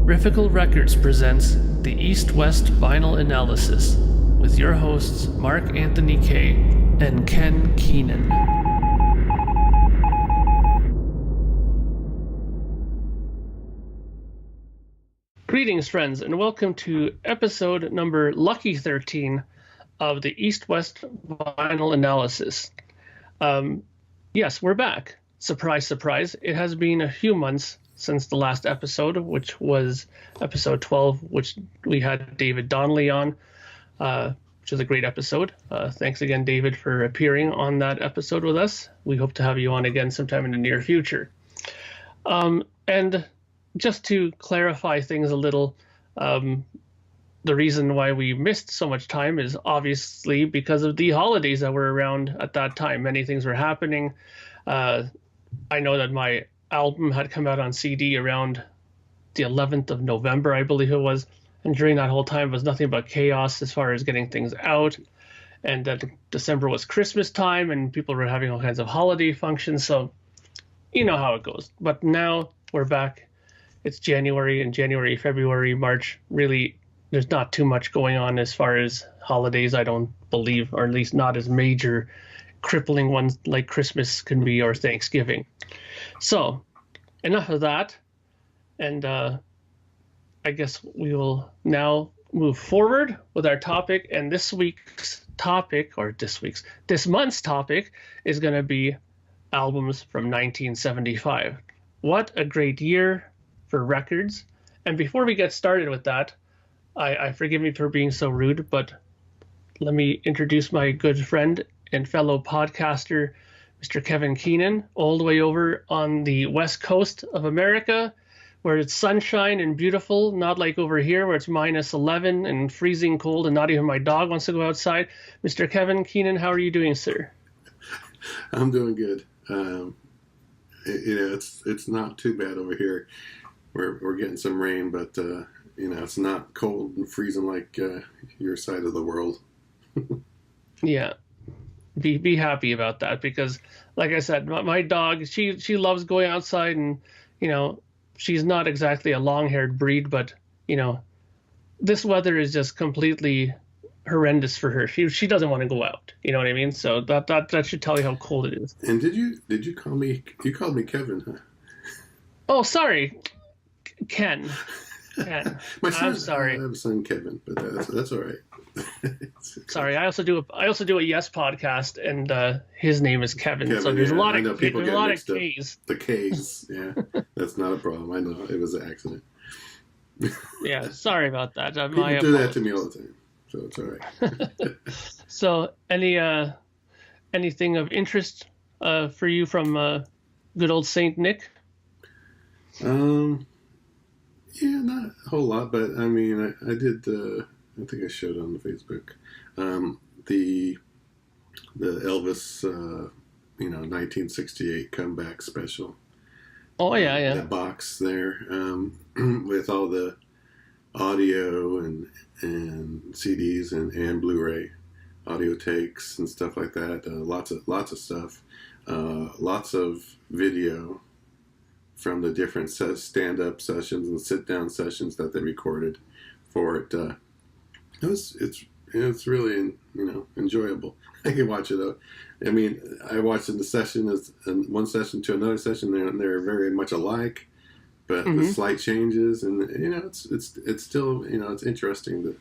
Riffical Records presents the East-West Vinyl Analysis with your hosts Mark Anthony Kay and Ken Keenan. Greetings, friends, and welcome to episode number lucky 13 of the East-West Vinyl Analysis. Yes, we're back. Surprise, surprise. It has been a few months since the last episode, which was episode 12, which we had David Donnelly on, which was a great episode. Thanks again, David, for appearing on that episode with us. We hope to have you on again sometime in the near future. And just to clarify things a little, the reason why we missed so much time is obviously because of the holidays that were around at that time. Many things were happening. I know that my album had come out on CD around the 11th of November, I believe it was. And during that whole time, it was nothing but chaos as far as getting things out. And that December was Christmas time and people were having all kinds of holiday functions. So you know how it goes. But now we're back. It's January, and January, February, March, really, there's not too much going on as far as holidays, I don't believe, or at least not as major, crippling ones like Christmas can be or Thanksgiving. So enough of that, and I guess we will now move forward with our topic. And this month's topic is going to be albums from 1975. What a great year for records. And before we get started with that, I forgive me for being so rude, but let me introduce my good friend and fellow podcaster, Mr. Kevin Keenan, all the way over on the west coast of America, where it's sunshine and beautiful, not like over here where it's minus 11 and freezing cold and not even my dog wants to go outside. Mr. Kevin Keenan, how are you doing, sir? I'm doing good. It's not too bad over here. We're getting some rain, but it's not cold and freezing like your side of the world. Yeah. Be happy about that, because like I said, my dog, she loves going outside, and she's not exactly a long-haired breed, but this weather is just completely horrendous for her. She doesn't want to go out, you know what I mean? So that should tell you how cold it is. And did you call me, you called me Kevin, huh? Oh, sorry, Ken. I'm sorry. I have a son, Kevin, but that's all right. Sorry, I also do a Yes podcast, and his name is Kevin. So there's a lot of K's. The K's, yeah, that's not a problem. I know it was an accident. Yeah, sorry about that. People do that to me all the time, so it's all right. So, anything of interest for you from good old Saint Nick? Yeah, not a whole lot, but I mean, I did. I think I showed on the Facebook the Elvis, 1968 comeback special. Oh yeah. The box there with all the audio and CDs and Blu-ray audio takes and stuff like that. Lots of stuff. Lots of video from the different stand-up sessions and sit-down sessions that they recorded for it. It's really enjoyable. I can watch it. I mean, I watched in the session as one session to another session. They're very much alike, but with slight changes, and it's still it's interesting.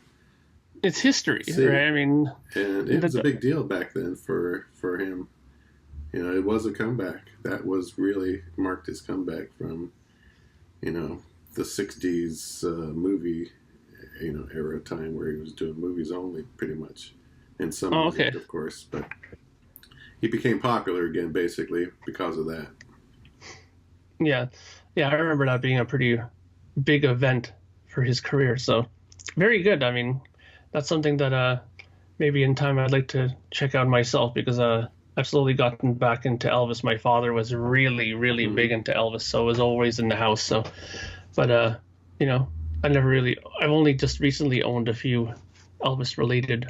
It's history, right? I mean, and it was a big deal back then for him. It was a comeback. That was really marked his comeback from, the 60s movie, era time where he was doing movies only pretty much. And some music, of course. But he became popular again, basically, because of that. Yeah. Yeah, I remember that being a pretty big event for his career. So, very good. I mean, that's something that maybe in time I'd like to check out myself, because I've slowly gotten back into Elvis. My father was really, really big into Elvis, so it was always in the house. So, but I've only just recently owned a few Elvis-related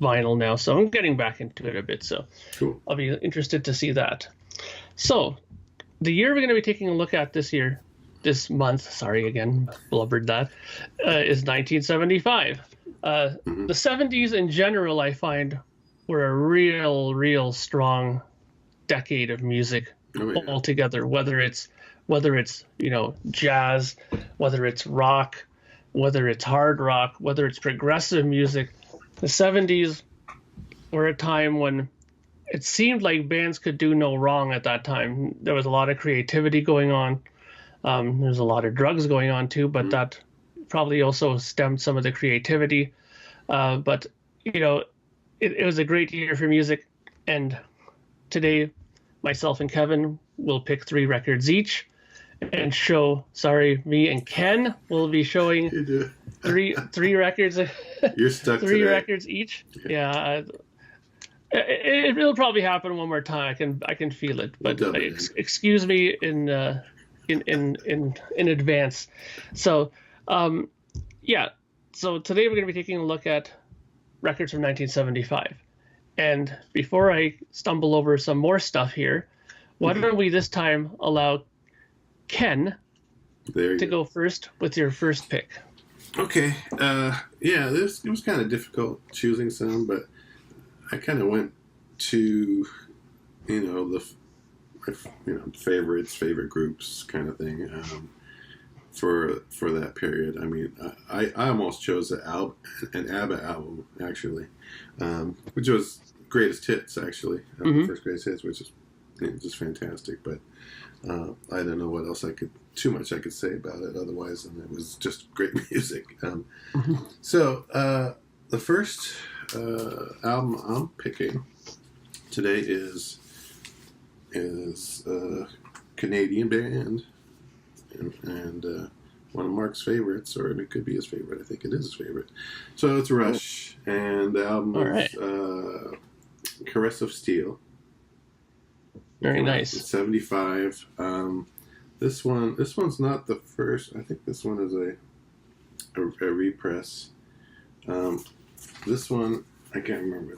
vinyl now, so I'm getting back into it a bit. So, cool. I'll be interested to see that. So, the year we're going to be taking a look at this year this month, sorry again, blubbered that, is 1975. Mm-hmm. The 70s in general, I find, were a real strong decade of music altogether. Whether it's jazz, whether it's rock, whether it's hard rock, whether it's progressive music, the 70s were a time when it seemed like bands could do no wrong at that time. There was a lot of creativity going on. There's a lot of drugs going on too, but that probably also stemmed some of the creativity. But it was a great year for music. And today, myself and Kevin will pick 3 records each and show. Sorry, me and Ken will be showing three records. You're stuck. 3 today. Records each. Yeah. It will probably happen one more time. I can feel it, but excuse me in advance. So, So today we're going to be taking a look at records from 1975. And before I stumble over some more stuff here, why don't we this time allow Ken to go first with your first pick? Okay. It was kind of difficult choosing some, but I kind of went to, favorite groups kind of thing for that period. I mean, I almost chose an ABBA album, actually, which was Greatest Hits, actually. The first Greatest Hits, which is just fantastic. But I don't know what else I could say about it otherwise, and it was just great music. So the first album I'm picking today is a Canadian band and one of Mark's favorites, or it could be his favorite. I think it is his favorite. So it's Rush, and the album is Caress of Steel. Very nice. 75. This one's not the first. I think this one is a repress. This one, I can't remember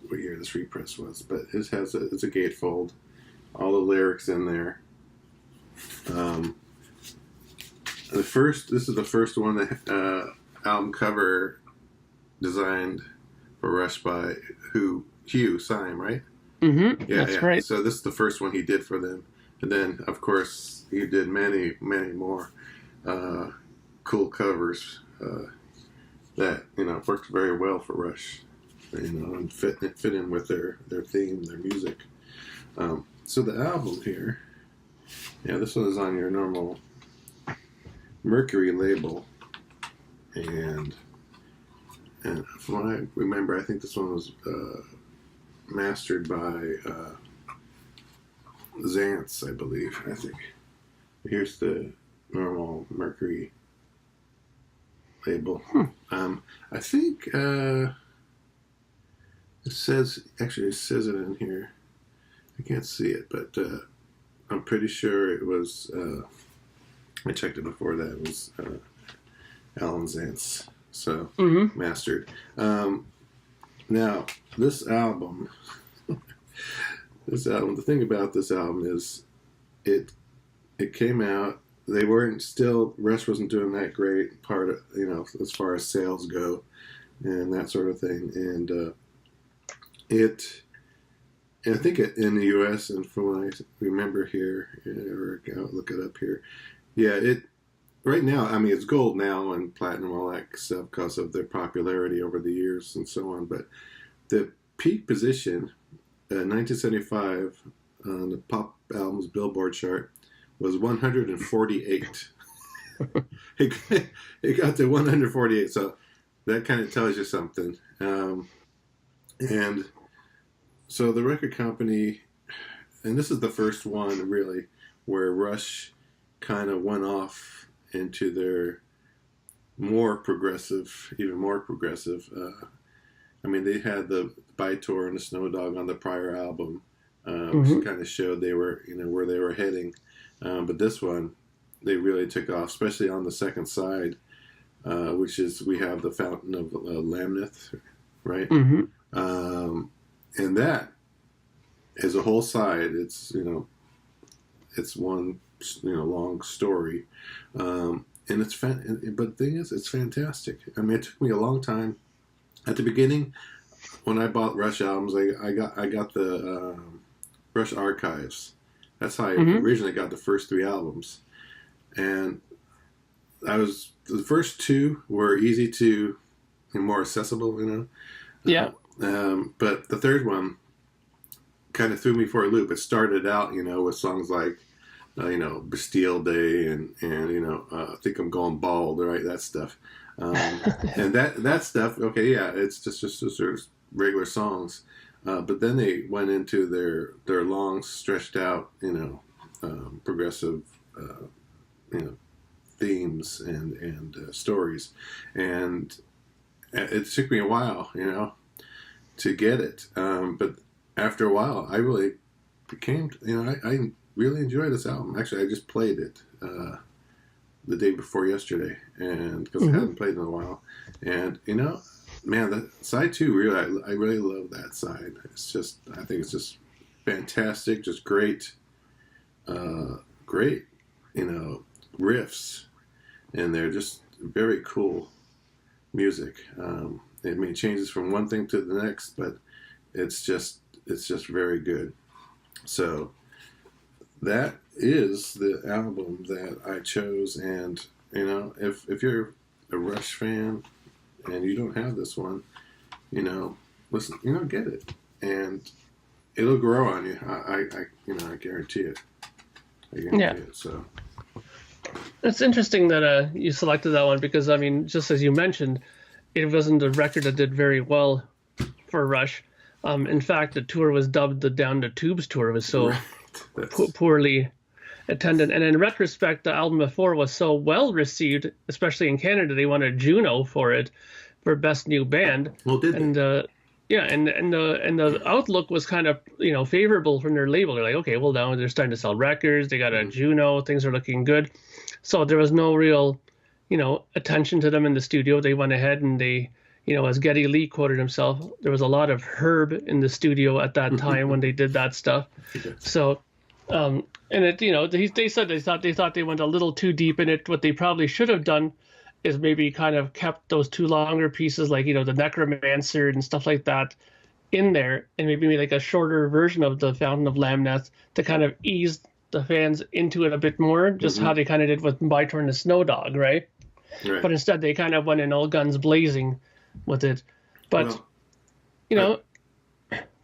what year this repress was, but it's a gatefold. All the lyrics in there. This is the first one that album cover designed for Rush by Hugh Syme, right? That's right. So this is the first one he did for them, and then of course he did many more cool covers that worked very well for Rush, and fit in with their theme, their music. So the album here, this one is on your normal Mercury label, and from what I remember, I think this one was mastered by Zance, I believe. I think here's the normal Mercury label. I think it says it in here. I can't see it, but I'm pretty sure it was. I checked it before that. It was Alan Zance, so mastered. Now this album, the thing about this album is, it came out. They weren't still. Rush wasn't doing that great. As far as sales go, and that sort of thing. And I think in the U.S. and from what I remember here, or I'll look it up here. Yeah, right now, I mean, it's gold now and platinum, all that stuff, because of their popularity over the years and so on. But the peak position, 1975, on the pop albums Billboard chart, was 148. It got to 148, so that kind of tells you something. And so the record company, and this is the first one really where Rush kind of went off into their even more progressive. I mean, they had the By-Tor and the Snow Dog on the prior album, which kind of showed they were, where they were heading. But this one, they really took off, especially on the second side, which is we have the Fountain of Lamneth, right? And that is a whole side. It's it's one long story, and it's but the thing is, it's fantastic. I mean, it took me a long time. At the beginning, when I bought Rush albums, I got the Rush Archives. That's how I originally got the first 3 albums, and the first 2 were easy to and more accessible, Yeah. But the third one kind of threw me for a loop. It started out, with songs like, Bastille Day and I Think I'm Going Bald, right? That stuff. And that stuff, okay, yeah, it's just sort of regular songs. But then they went into their long, stretched out, progressive, themes and stories. And it took me a while, to get it. But after a while, I really became, I really enjoyed this album. Actually, I just played it the day before yesterday, and because I hadn't played in a while. And, man, that side 2, really, I really love that side. I think it's just fantastic, just great, riffs, and they're just very cool music. It changes from one thing to the next, but it's just very good. So that is the album that I chose, and if you're a Rush fan and you don't have this one, listen, get it, and it'll grow on you. I guarantee it. I guarantee it. So it's interesting that you selected that one because, I mean, just as you mentioned, it wasn't a record that did very well for Rush. In fact, the tour was dubbed the Down the Tubes tour. It was so poorly attended. And in retrospect, the album before was so well received, especially in Canada. They won a Juno for it, for Best New Band. Well, did they? And and the outlook was kind of favorable from their label. They're like, okay, well now they're starting to sell records. They got a Juno. Things are looking good. So there was no real attention to them in the studio. They went ahead and they, as Geddy Lee quoted himself, there was a lot of herb in the studio at that time when they did that stuff. So, and it, they said they thought they went a little too deep in it. What they probably should have done is maybe kind of kept those 2 longer pieces, like, the Necromancer and stuff like that in there, and maybe made like a shorter version of the Fountain of Lamneth to kind of ease the fans into it a bit more, just how they kind of did with Bytorn the Snow Dog, right? But instead they kind of went in all guns blazing with it. But, go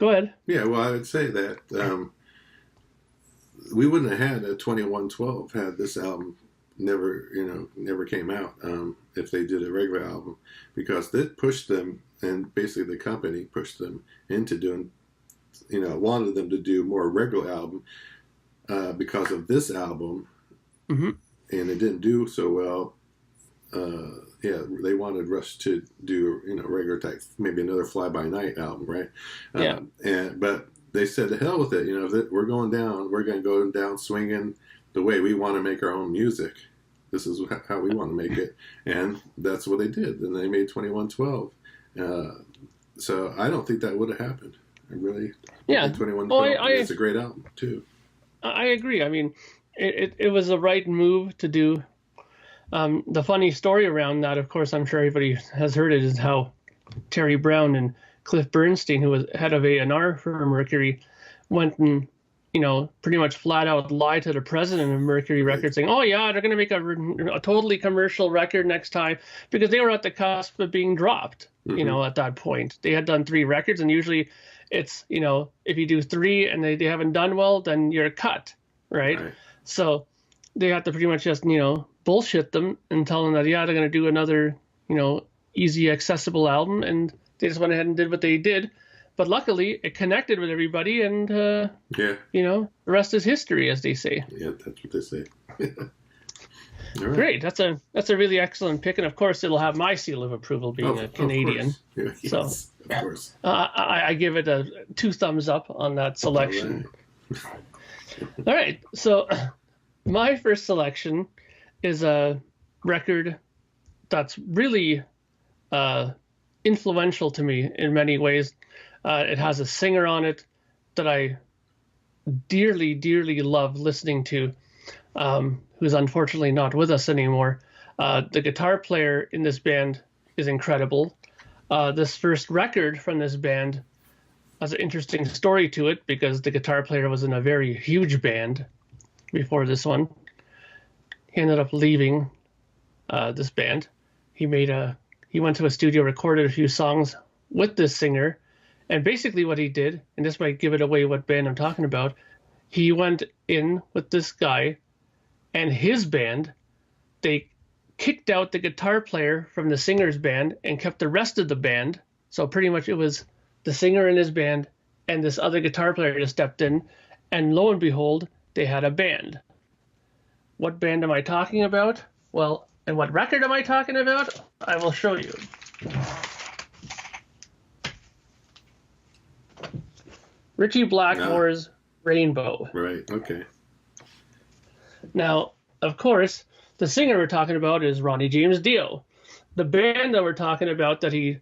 ahead. Yeah, well, I would say that we wouldn't have had a 2112 had this album never came out if they did a regular album, because that pushed them, and basically the company pushed them into doing, wanted them to do more regular album because of this album, and it didn't do so well. They wanted Rush to do regular type, maybe another Fly By Night album, right? But they said, to hell with it. If we're going down, we're going to go down swinging the way we want to make our own music. This is how we want to make it, and that's what they did. And they made 2112. So I don't think that would have happened. I really, 2112. It's a great album too. I agree. I mean, it was the right move to do. The funny story around that, of course, I'm sure everybody has heard it, is how Terry Brown and Cliff Bernstein, who was head of A&R for Mercury, went and pretty much flat out lied to the president of Mercury Records, saying, oh yeah, they're going to make a totally commercial record next time, because they were at the cusp of being dropped, at that point. They had done 3 records, and usually it's, if you do 3 and they haven't done well, then you're cut, right? So they had to pretty much just, bullshit them and tell them that, yeah, they're going to do another, easy, accessible album, and they just went ahead and did what they did. But luckily, it connected with everybody, and the rest is history, as they say. Yeah, that's what they say. All right. Great, that's a really excellent pick, and of course, it'll have my seal of approval, being a Canadian. Yes, so, of course. I give it 2 thumbs up on that selection. All right, so my first selection is a record that's really influential to me in many ways. It has a singer on it that I dearly, dearly love listening to. who's unfortunately not with us anymore. The guitar player in this band is incredible. This first record from this band has an interesting story to it because the guitar player was in a very huge band before this one. He ended up leaving this band. He went to a studio, recorded a few songs with this singer, and basically what he did, and this might give it away what band I'm talking about, he went in with this guy and his band. They kicked out the guitar player from the singer's band and kept the rest of the band. So pretty much it was the singer and his band and this other guitar player just stepped in, and lo and behold, they had a band. What band am I talking about? Well, and what record am I talking about? I will show you. Ritchie Blackmore's Rainbow. Right, okay. Now, of course, the singer we're talking about is Ronnie James Dio. The band that we're talking about that he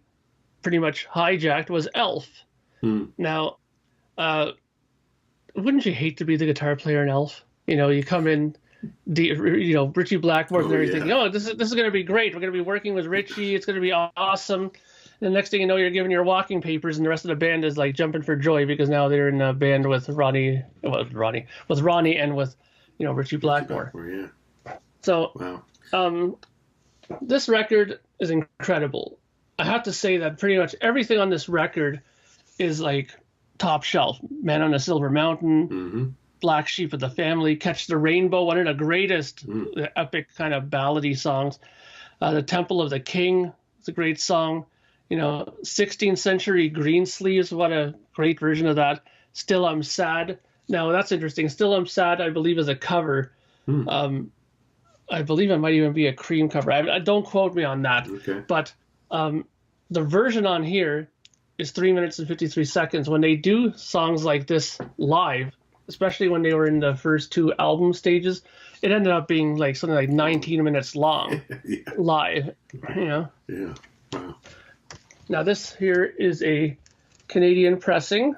pretty much hijacked was Elf. Now, wouldn't you hate to be the guitar player in Elf? You come in, Ritchie Blackmore and everything. Yeah. Oh, this is going to be great. We're going to be working with Ritchie. It's going to be awesome. And the next thing you know, you're giving your walking papers, and the rest of the band is like jumping for joy because now they're in a band with Ronnie and with Ritchie Blackmore. Yeah. So, wow. This record is incredible. I have to say that pretty much everything on this record is like top shelf. Man on a Silver Mountain, Black Sheep of the Family, Catch the Rainbow, one of the greatest epic kind of ballady songs. The Temple of the King is a great song. 16th Century Greensleeves, what a great version of that. Still I'm Sad. Now that's interesting. Still I'm Sad, I believe, is a cover. I believe it might even be a Cream cover. I don't quote me on that. Okay. But the version on here is 3 minutes and 53 seconds. When they do songs like this live, especially when they were in the first two album stages, it ended up being like something like 19 minutes long live. Yeah. Wow. Now this here is a Canadian pressing.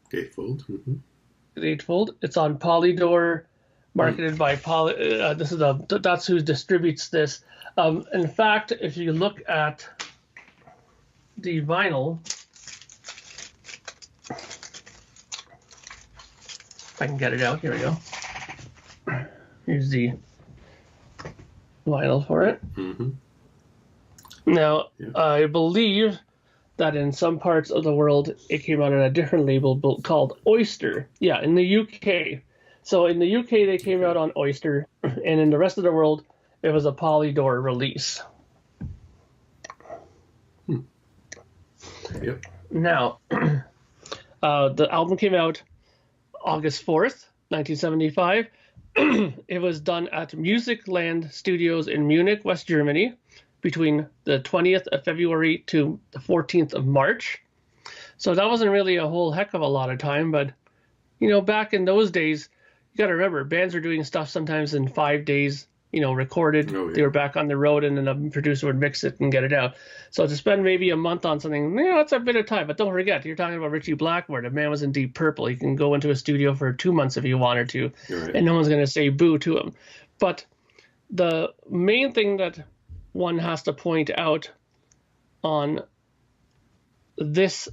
Gatefold. Gatefold. It's on Polydor, marketed by Poly. That's who distributes this. In fact, if you look at the vinyl, if I can get it out, here we go. Here's the vinyl for it. Now, I believe that in some parts of the world, it came out on a different label called Oyster. Yeah, in the UK. So in the UK, they came out on Oyster, and in the rest of the world, it was a Polydor release. Yep. Now, the album came out August 4th, 1975. It was done at Musicland Studios in Munich, West Germany, between the 20th of February to the 14th of March. So that wasn't really a whole heck of a lot of time, but, back in those days, you got to remember, bands were doing stuff sometimes in 5 days, recorded. Oh, yeah. They were back on the road, and then a producer would mix it and get it out. So to spend maybe a month on something, that's a bit of time. But don't forget, you're talking about Ritchie Blackmore. The man was in Deep Purple. He can go into a studio for 2 months if he wanted to, Right. and no one's going to say boo to him. But the main thing that one has to point out on this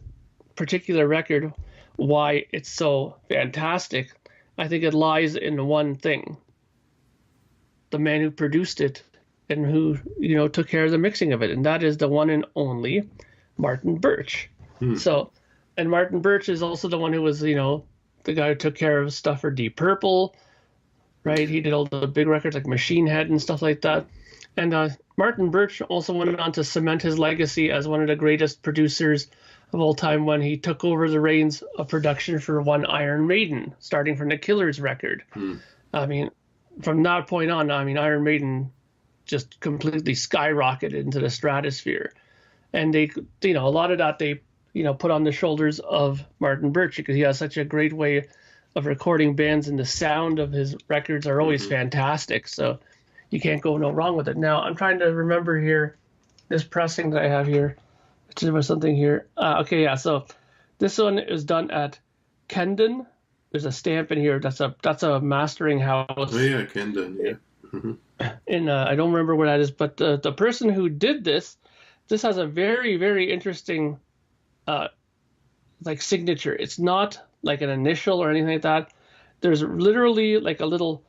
particular record, why it's so fantastic, I think it lies in one thing: the man who produced it and who took care of the mixing of it, and that is the one and only Martin Birch. So, and Martin Birch is also the one who was the guy who took care of stuff for Deep Purple, right? He did all the big records like Machine Head and stuff like that. And Martin Birch also went on to cement his legacy as one of the greatest producers of all time when he took over the reins of production for one Iron Maiden, starting from the Killers record. I mean, from that point on, Iron Maiden just completely skyrocketed into the stratosphere. And they, a lot of that they, put on the shoulders of Martin Birch because he has such a great way of recording bands, and the sound of his records are always fantastic. So you can't go no wrong with it. Now, I'm trying to remember here, this pressing that I have here. There was something here. Okay, yeah, so this one is done at Kendon there's a stamp in here. That's a mastering house. Oh yeah, Kendon. Yeah. Mm-hmm. And I don't remember where that is, but the person who did this has a very, very interesting like signature. It's not like an initial or anything like that. There's literally like a little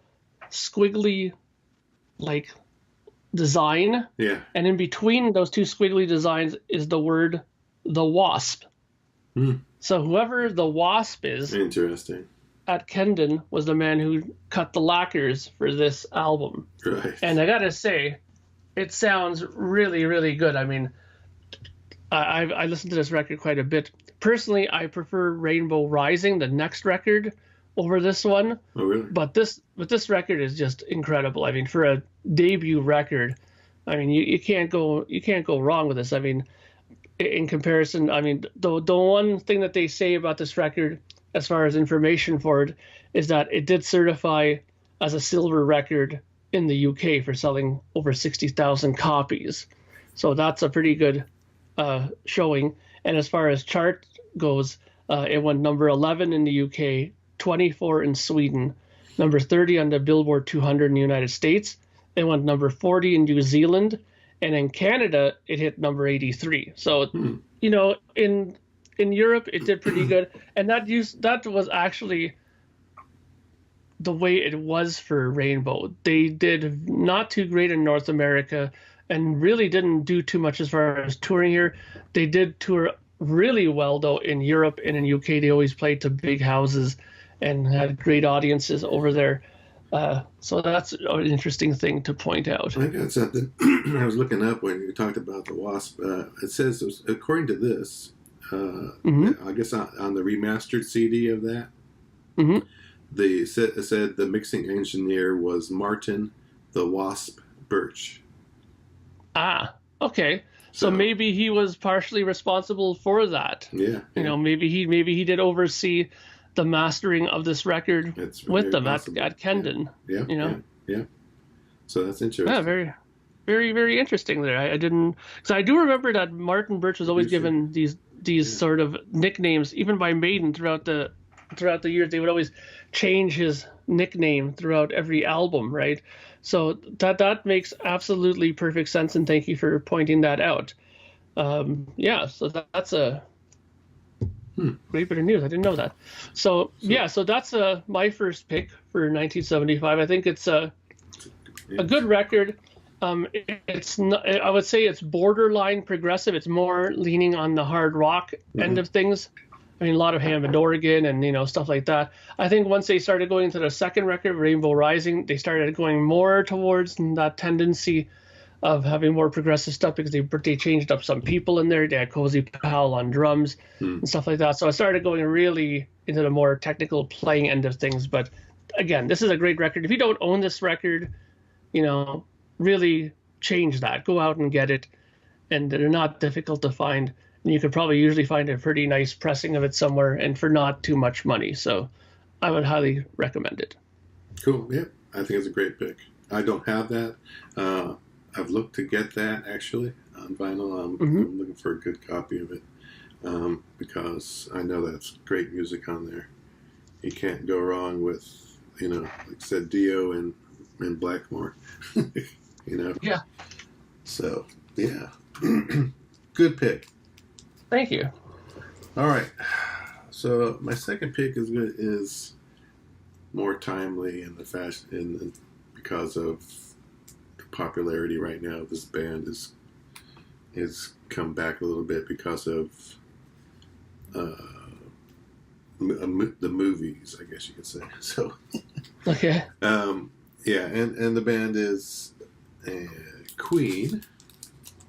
squiggly like design. Yeah. And in between those two squiggly designs is the word the Wasp. So whoever the Wasp is, interesting, at Kendon was the man who cut the lacquers for this album. Right. And I gotta say, it sounds really, really good. I mean, I listened to this record quite a bit. Personally, I prefer Rainbow Rising, the next record, over this one. Oh, really? But this record is just incredible. I mean, for a debut record, I mean, you can't go wrong with this. I mean, in comparison, I mean, the one thing that they say about this record, as far as information for it, is that it did certify as a silver record in the UK for selling over 60,000 copies. So that's a pretty good showing. And as far as chart goes, it went number 11 in the UK, 24 in Sweden, number 30 on the Billboard 200 in the United States. It went number 40 in New Zealand, and in Canada it hit number 83. So you know, in Europe it did pretty good, and that was actually the way it was for Rainbow. They did not too great in North America and really didn't do too much as far as touring here. They did tour really well though in Europe and in UK. They always played to big houses and had great audiences over there. So that's an interesting thing to point out. I got something I was looking up when you talked about the Wasp. It says, according to this, I guess on the remastered CD of that, it said the mixing engineer was Martin the Wasp Birch. Ah, okay. So maybe he was partially responsible for that. Yeah. You know, maybe he did oversee the mastering of this record with them at Kendon. Yeah. You know. Yeah. So that's interesting. Yeah, very, very, very interesting there. I didn't, because I do remember that Martin Birch was always given these sort of nicknames, even by Maiden throughout the years. They would always change his nickname throughout every album, right? So that makes absolutely perfect sense, and thank you for pointing that out. Yeah, so that's a great bit of news. I didn't know that. So yeah, so that's my first pick for 1975. I think it's a good record. It's not, I would say it's borderline progressive. It's more leaning on the hard rock end of things. I mean, a lot of Hammond organ and, you know, stuff like that. I think once they started going into the second record, Rainbow Rising, they started going more towards that tendency of having more progressive stuff, because they changed up some people in there. They had Cozy Powell on drums and stuff like that. So I started going really into the more technical playing end of things. But again, this is a great record. If you don't own this record, you know, really change that. Go out and get it. And they're not difficult to find. And you could probably usually find a pretty nice pressing of it somewhere, and for not too much money. So I would highly recommend it. Cool. Yeah, I think it's a great pick. I don't have that. I've looked to get that actually on vinyl. I'm looking for a good copy of it because I know that's great music on there. You can't go wrong with, you know, like I said, Dio and Blackmore. You know. Yeah. So yeah, good pick. Thank you. All right. So my second pick is more timely in the fashion, because of the popularity right now. This band is come back a little bit because of the movies, I guess you could say. So Okay. Yeah, and the band is Queen,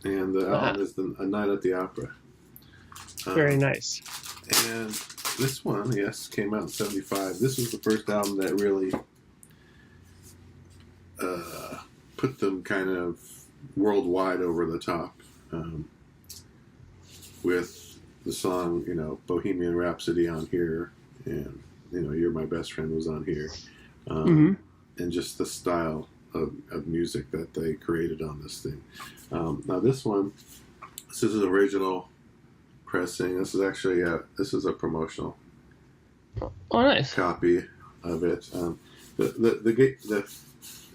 and the album is A Night at the Opera. Very nice. And this one, yes, came out in 75. This was the first album that really put them kind of worldwide over the top, with the song, you know, Bohemian Rhapsody on here, and, you know, You're My Best Friend was on here, and just the style of music that they created on this thing. Now this is an original pressing. This is actually this is a promotional Oh, nice. copy of it.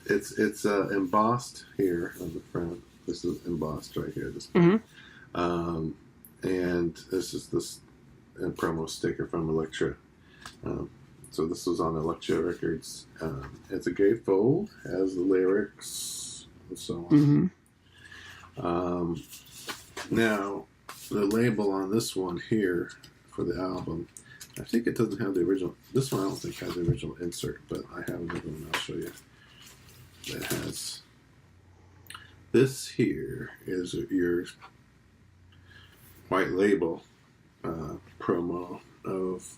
It's embossed here on the front. This is embossed right here. This Mm-hmm. and this is this promo sticker from Elektra. So this was on Elektra Records. It's a gatefold, has the lyrics and so on. Now, the label on this one here for the album, I think it doesn't have the original. This one I don't think has the original insert, but I have another one I'll show you that has. This here is your white label promo of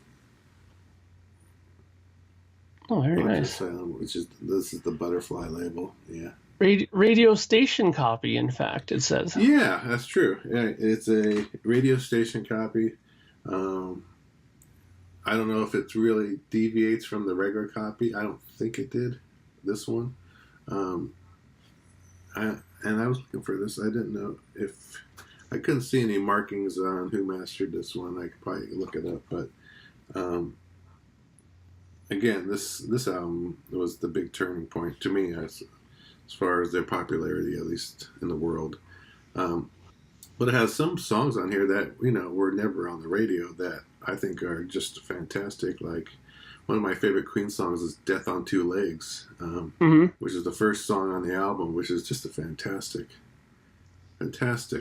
very nice. Sound, this is the butterfly label. Yeah. Radio station copy, in fact, it says. Yeah, that's true. Yeah, it's a radio station copy. I don't know if it really deviates from the regular copy. I don't think it did. This one. I was looking for this. I didn't know if I couldn't see any markings on who mastered this one. I could probably look it up, but again, this album was the big turning point to me as far as their popularity, at least in the world. But it has some songs on here that were never on the radio that I think are just fantastic. Like one of my favorite Queen songs is "Death on Two Legs," which is the first song on the album, which is just a fantastic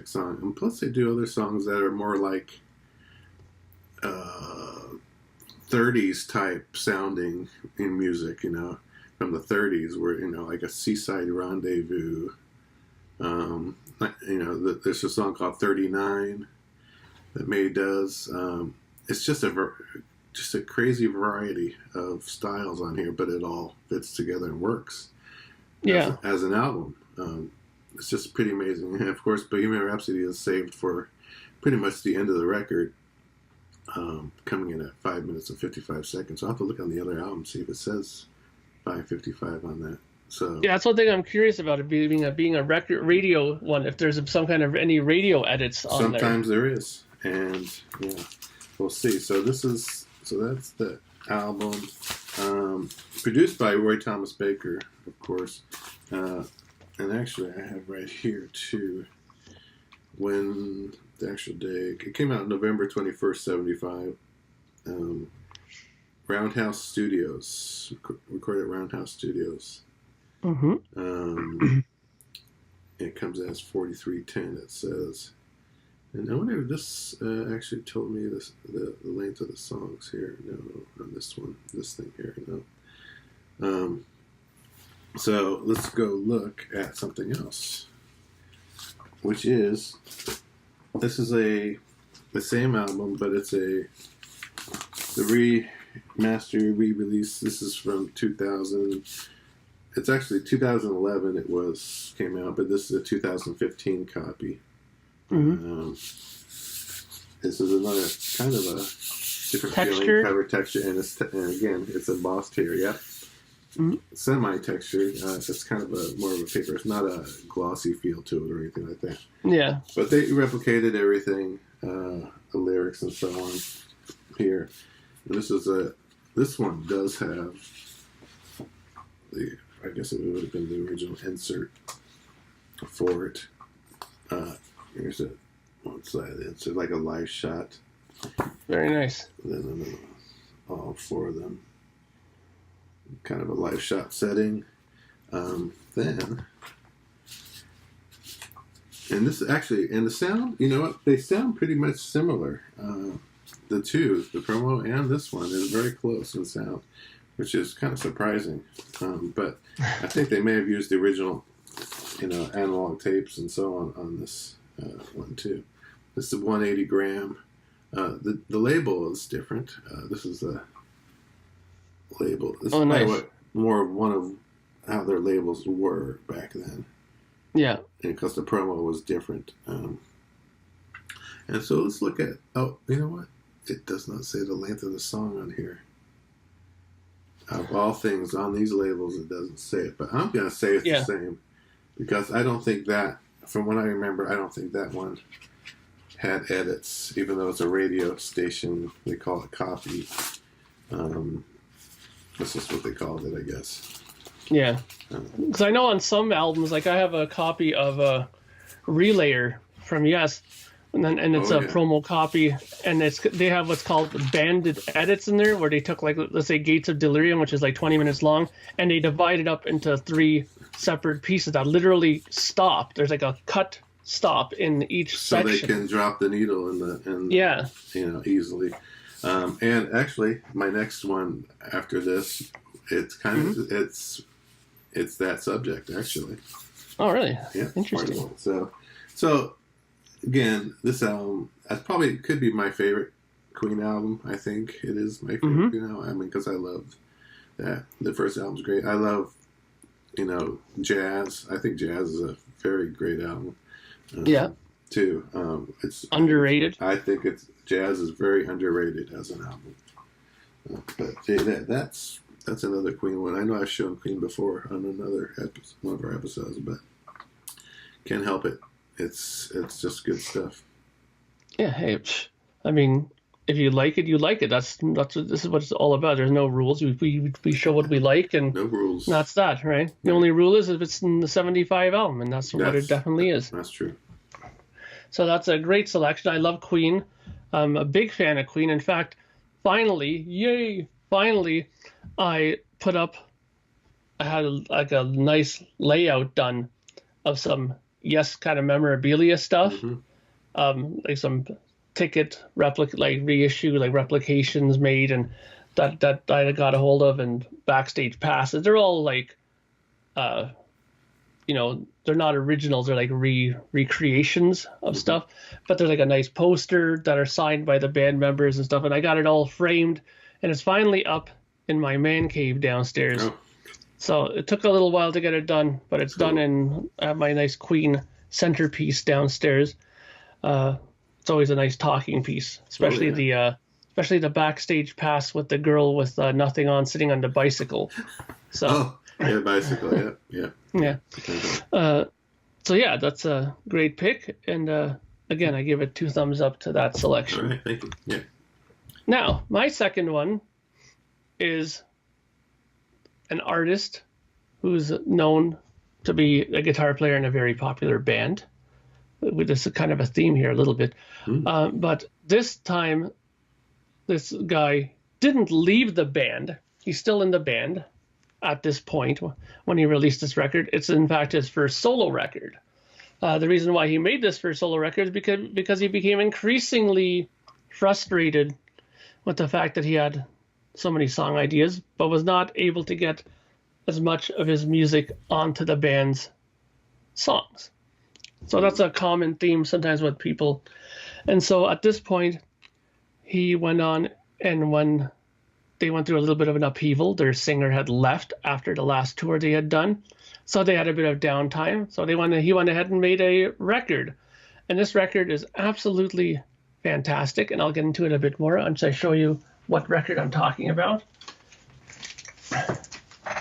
song. And plus, they do other songs that are more like 30s type sounding in music, from the 30s, where like a Seaside Rendezvous. There's a song called 39 that May does. It's just a crazy variety of styles on here, but it all fits together and works. Yeah. As an album. It's just pretty amazing. And of course, Bohemian Rhapsody is saved for pretty much the end of the record, coming in at 5 minutes and 55 seconds. I'll have to look on the other album, see if it says 5:55 on that. So yeah, that's one thing I'm curious about, it being a record radio one. If there's some kind of any radio edits on there. Sometimes there is, and yeah, we'll see. So that's the album, produced by Roy Thomas Baker, of course. And actually, I have right here too when the actual day it came out, November 21st, 75. Roundhouse Studios, recorded at Roundhouse Studios. It comes as 4310, it says. And I wonder if this actually told me the length of the songs here. No, on this thing here, no. So let's go look at something else, which is, this is the same album, but it's the remaster, re-release. This is from 2000. It's actually 2011 it came out, but this is a 2015 copy. This is another kind of a different feeling, cover texture, and again, it's embossed here, yeah. Semi-textured. It's kind of more of a paper. It's not a glossy feel to it or anything like that. Yeah. But they replicated everything, the lyrics and so on here. And this one does have I guess it would have been the original insert for it. Here's one side. It's like a live shot. Very nice. And then all four of them. Kind of a live shot setting. And this actually, and the sound, you know what? They sound pretty much similar. The two, the promo and this one, is very close in sound, which is kind of surprising. But I think they may have used the original, analog tapes and so on this one too. This is 180 gram. The label is different. This is the label. This is nice. More of one of how their labels were back then. Yeah. And because the promo was different. And so let's look at, you know what? It does not say the length of the song on here. Of all things, on these labels, it doesn't say it. But I'm going to say it's the same. Because I don't think that, from what I remember, I don't think that one had edits. Even though it's a radio station, they call it copy. That's just what they called it, I guess. Yeah, because I know on some albums, like I have a copy of a Relayer from Yes, and it's a promo copy, and they have what's called banded edits in there, where they took, like, let's say Gates of Delirium, which is like 20 minutes long, and they divide it up into 3 separate pieces that literally stop. There's like a cut stop in each section, so they can drop the needle easily. And actually, my next one after this, it's kind of it's that subject actually. Oh, really? Yeah, interesting. So again, this album probably could be my favorite Queen album. I think it is my favorite Queen album. I mean, because I love that. The first album's great. I love, jazz. I think jazz is a very great album. Too. It's underrated. I think jazz is very underrated as an album. But that's another Queen one. I know I've shown Queen before on one of our episodes, but can't help it. It's just good stuff. Yeah. Hey, I mean, if you like it, you like it. This is what it's all about. There's no rules. We show what we like, and no rules. That's that, right? The only rule is if it's in the 75 album, and that's what it definitely is. That's true. So that's a great selection. I love Queen. I'm a big fan of Queen. In fact, finally, I had a nice layout done of some Yes kind of memorabilia stuff, like some ticket reissue, like replications made, and that I got a hold of, and backstage passes. They're all like, they're not originals. They're like recreations of stuff, but they're like a nice poster that are signed by the band members and stuff. And I got it all framed, and it's finally up in my man cave downstairs. Oh. So it took a little while to get it done, but it's done in my nice Queen centerpiece downstairs. It's always a nice talking piece, especially the backstage pass with the girl with nothing on, sitting on the bicycle. So bicycle, yeah. So yeah, that's a great pick, and again, I give it 2 thumbs up to that selection. All right, thank you. Yeah. Now, my second one is an artist who's known to be a guitar player in a very popular band. This is kind of a theme here a little bit. But this time, this guy didn't leave the band. He's still in the band at this point when he released this record. It's, in fact, his first solo record. The reason why he made this first solo record is because he became increasingly frustrated with the fact that he had so many song ideas, but was not able to get as much of his music onto the band's songs. So that's a common theme sometimes with people. And so at this point, he went on, and when they went through a little bit of an upheaval, their singer had left after the last tour they had done. So they had a bit of downtime. So he went ahead and made a record. And this record is absolutely fantastic. And I'll get into it a bit more once I show you what record I'm talking about.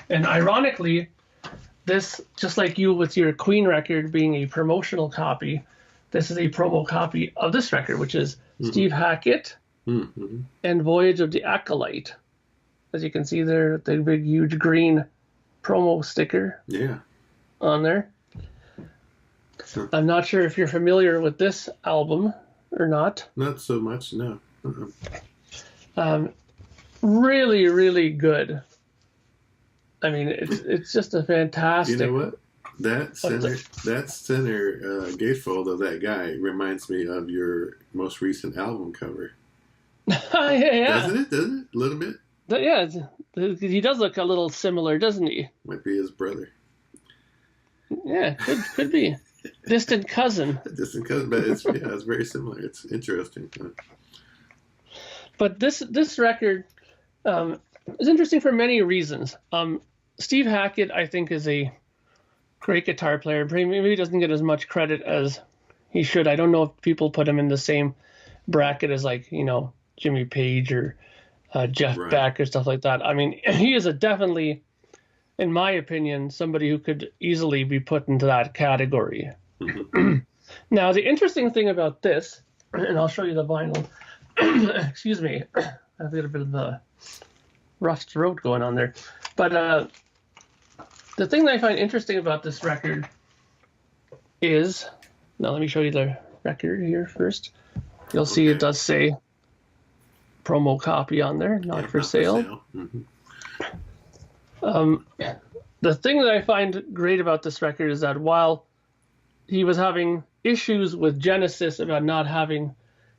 And ironically, this, just like you with your Queen record being a promotional copy, this is a promo copy of this record, which is Steve Hackett and Voyage of the Acolyte. As you can see there, the big, huge green promo sticker on there. Sure. I'm not sure if you're familiar with this album or not. Not so much, no. Really, really good. I mean, it's just a fantastic. You know what? That center gatefold of that guy reminds me of your most recent album cover. Yeah. Doesn't it? A little bit? Yeah. He does look a little similar, doesn't he? Might be his brother. Yeah, could be. Distant cousin. Distant cousin, but it's very similar. It's interesting. But this record is interesting for many reasons. Steve Hackett, I think, is a great guitar player. Maybe he doesn't get as much credit as he should. I don't know if people put him in the same bracket as, like, Jimmy Page or Jeff Beck or stuff like that. I mean, he is definitely, in my opinion, somebody who could easily be put into that category. Now, the interesting thing about this, and I'll show you the vinyl. Excuse me, I've got a bit of a rough throat going on there. But the thing that I find interesting about this record is, now let me show you the record here first. You'll see it does say promo copy on there, not for sale. Mm-hmm. The thing that I find great about this record is that while he was having issues with Genesis about not having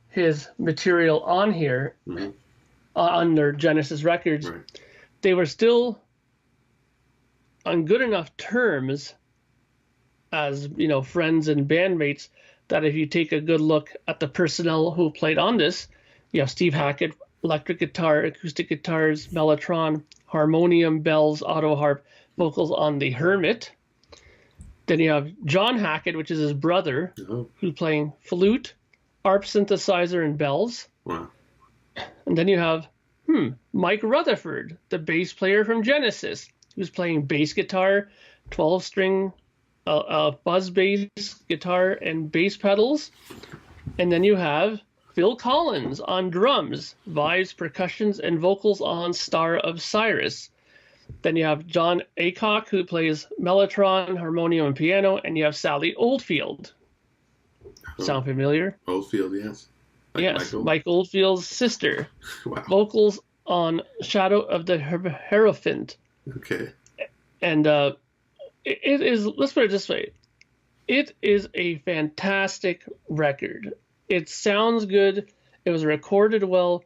his material on here, on their Genesis records, Right. they were still on good enough terms as, friends and bandmates, that if you take a good look at the personnel who played on this, you have Steve Hackett, electric guitar, acoustic guitars, mellotron, harmonium, bells, auto harp, vocals on the Hermit. Then you have John Hackett, which is his brother, who's playing flute, ARP synthesizer, and bells. Wow. And then you have Mike Rutherford, the bass player from Genesis, who's playing bass guitar, 12-string buzz bass guitar, and bass pedals. And then you have Phil Collins on drums, vibes, percussions, and vocals on Star of Cyrus. Then you have John Aycock, who plays mellotron, harmonium, and piano, and you have Sally Oldfield. Sound familiar? Oldfield, yes. Yes, Mike Oldfield's sister. Wow. Vocals on Shadow of the Hierophant. Okay. And it is, let's put it this way, it is a fantastic record. It sounds good. It was recorded well.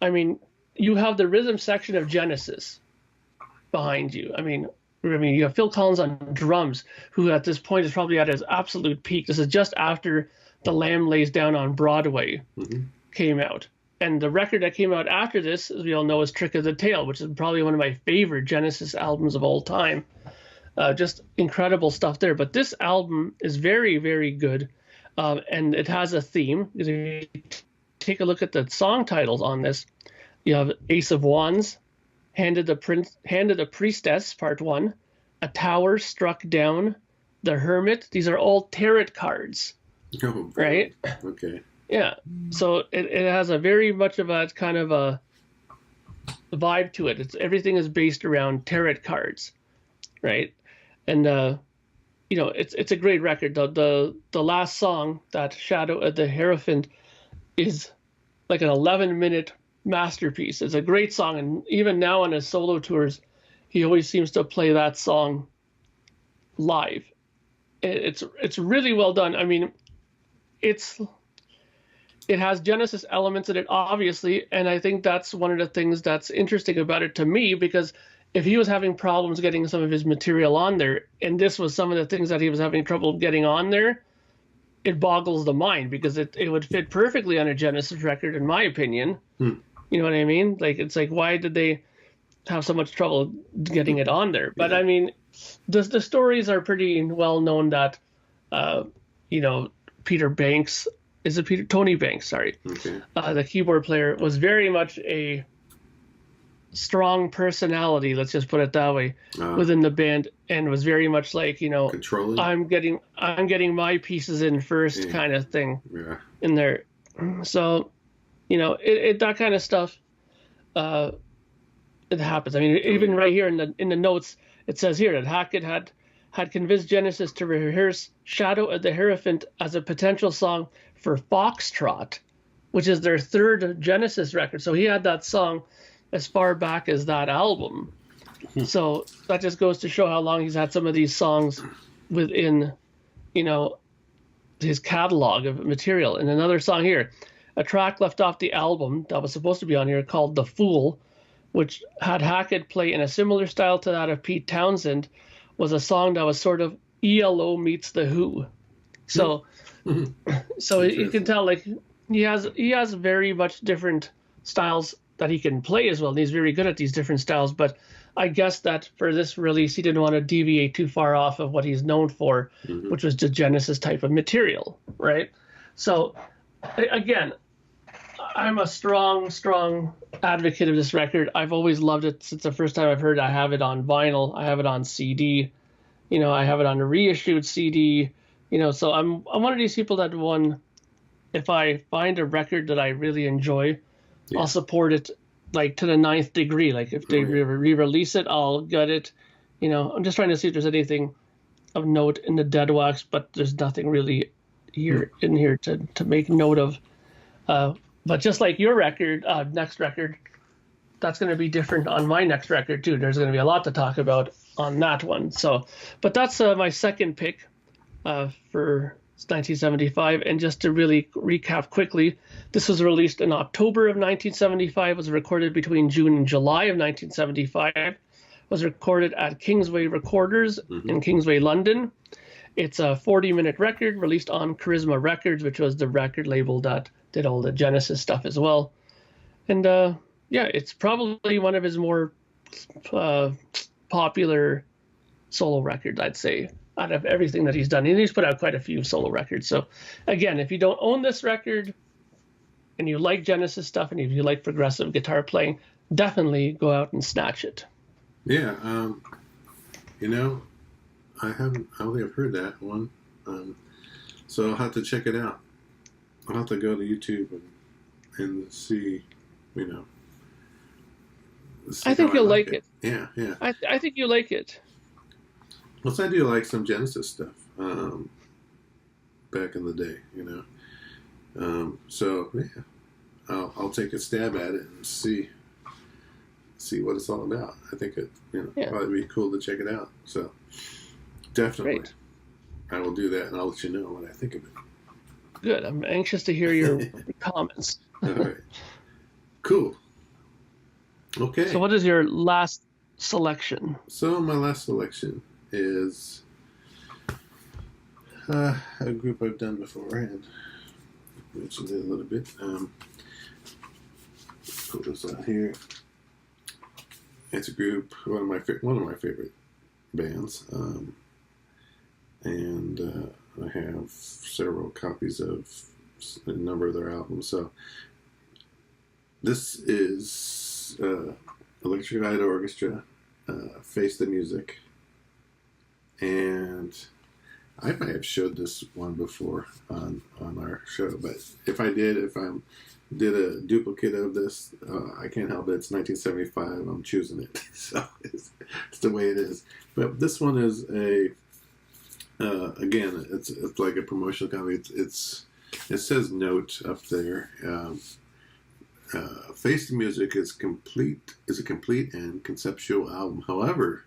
I mean, you have the rhythm section of Genesis behind you. I mean, you have Phil Collins on drums, who at this point is probably at his absolute peak. This is just after The Lamb Lays Down on Broadway came out. And the record that came out after this, as we all know, is Trick of the Tail, which is probably one of my favorite Genesis albums of all time. Just incredible stuff there. But this album is very, very good. And it has a theme. If you take a look at the song titles on this, you have Ace of Wands, Hand of the Priestess, Part 1, A Tower Struck Down, The Hermit. These are all tarot cards, right? Okay. Yeah. So it has a very much of a kind of a vibe to it. Everything is based around tarot cards, right? And it's a great record. The last song, that Shadow of the Hierophant, is like an 11-minute masterpiece. It's a great song, and even now on his solo tours, he always seems to play that song live. It's really well done. I mean, it has Genesis elements in it, obviously, and I think that's one of the things that's interesting about it to me, because if he was having problems getting some of his material on there, and this was some of the things that he was having trouble getting on there, it boggles the mind, because it would fit perfectly on a Genesis record, in my opinion. You know what I mean? Like, it's like, why did they have so much trouble getting it on there? But I mean, the stories are pretty well known that, Peter Banks, Tony Banks, sorry. Okay. The keyboard player, was very much a strong personality, let's just put it that way, within the band, and was very much like, controlling. I'm getting my pieces in first, kind of thing in there. So, that kind of stuff, it happens. I mean, even right here in the notes, it says here that Hackett had convinced Genesis to rehearse Shadow of the Hierophant as a potential song for Foxtrot, which is their third Genesis record. So he had that song as far back as that album. So that just goes to show how long he's had some of these songs within, his catalog of material. And another song here, a track left off the album that was supposed to be on here called The Fool, which had Hackett play in a similar style to that of Pete Townsend, was a song that was sort of ELO meets The Who. So you can tell, like, he has very much different styles that he can play as well, and he's very good at these different styles. But I guess that for this release, he didn't want to deviate too far off of what he's known for, which was the Genesis type of material, right? So, again, I'm a strong advocate of this record. I've always loved it since the first time I've heard it. I have it on vinyl. I have it on CD. I have it on a reissued CD. So I'm one of these people that, if I find a record that I really enjoy, I'll support it like to the ninth degree. Like if they re-release it, I'll get it. I'm just trying to see if there's anything of note in the Dead Wax, but there's nothing really in here to make note of. But just like your record, next record, that's going to be different on my next record too. There's going to be a lot to talk about on that one. So, but that's my second pick for 1975. And just to really recap quickly, this was released in October of 1975, was recorded between June and July of 1975, was recorded at Kingsway Recorders in Kingsway, London. It's a 40-minute record released on Charisma Records, which was the record label that did all the Genesis stuff as well. And it's probably one of his more popular solo records, I'd say, out of everything that he's done. And he's put out quite a few solo records. So again, if you don't own this record and you like Genesis stuff and if you like progressive guitar playing, definitely go out and snatch it. Yeah, I only have heard that one, so I'll have to check it out. I'll have to go to YouTube and see, see I think you'll like it. Yeah. I think you'll like it. Plus, I do like some Genesis stuff back in the day, so yeah, I'll take a stab at it and see what it's all about. I think it probably be cool to check it out. So definitely, great. I will do that, and I'll let you know what I think of it. Good. I'm anxious to hear your comments. All right. Cool. Okay. So what is your last selection? So my last selection is a group I've done before, and mentioned it a little bit. Pull this out here. It's a group, one of my favorite bands, and I have several copies of a number of their albums. So this is Electric Light Orchestra, Face the Music, and I might have showed this one before on our show, but if I did a duplicate of this, I can't help it. It's 1975. I'm choosing it, so it's the way it is. But this one is again, it's like a promotional copy. It says Note up there. Face the Music is a complete and conceptual album. However,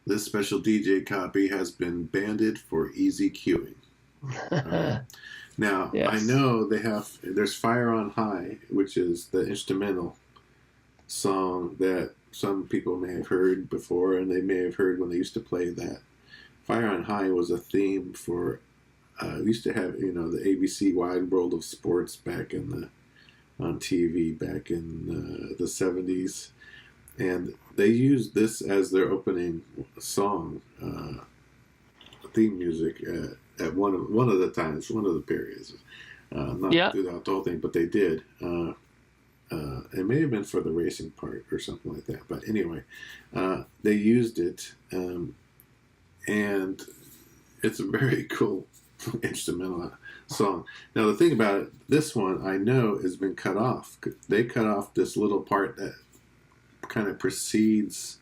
this special DJ copy has been banded for easy queuing. Now, yes. I know there's Fire on High, which is the instrumental song that some people may have heard before, and they may have heard when they used to play that. Fire on High was a theme for, we used to have, the ABC Wide World of Sports back on TV back in the 70s. And they used this as their opening song, theme music, at one of the times, one of the periods. Not throughout the whole thing, but they did. It may have been for the racing part or something like that. But anyway, they used it, and it's a very cool instrumental song. Now, the thing about it, this one I know has been cut off. They cut off this little part that kind of precedes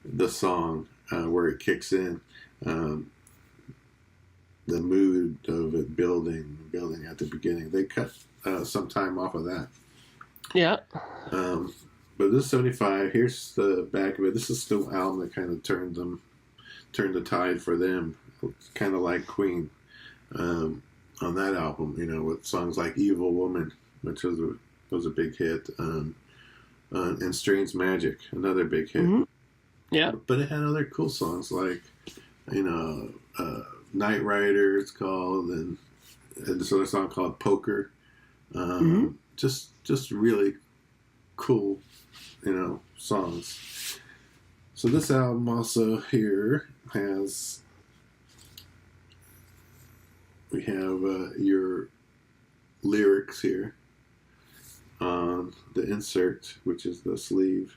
the song, where it kicks in. The mood of it building at the beginning. They cut some time off of that. Yeah. But this is 75. Here's the back of it. This is still an album that kind of turned the tide for them. Kind of like Queen on that album, with songs like Evil Woman, which was a big hit, and Strange Magic, another big hit. Mm-hmm. Yeah. But it had other cool songs like, Night Rider, it's called, and this other song called Poker. Just really cool, songs. So this album also here we have your lyrics here on the insert, which is the sleeve,